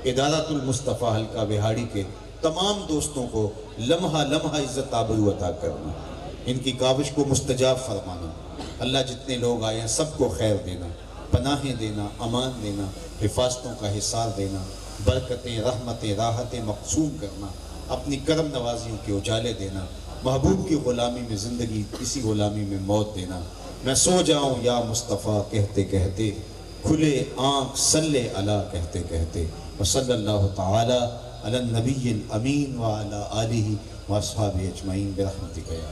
ادارۃ المصطفیٰ حلقہ بہاڑی کے تمام دوستوں کو لمحہ لمحہ عزت آبرو عطا کرنا، ان کی کاوش کو مستجاب فرمانا۔ اللہ جتنے لوگ آئے ہیں سب کو خیر دینا، پناہیں دینا، امان دینا، حفاظتوں کا حصار دینا، برکتیں، رحمتیں، راحتیں مقسوم کرنا، اپنی کرم نوازیوں کے اجالے دینا، محبوب کی غلامی میں زندگی، کسی غلامی میں موت دینا۔ میں سو جاؤں یا مصطفیٰ کہتے کہتے، کھلے آنکھ صلی علی کہتے کہتے، وصلی اللہ تعالی علی النبی الامین وعلی آلہ واصحابہ اجمعین برحمتک یا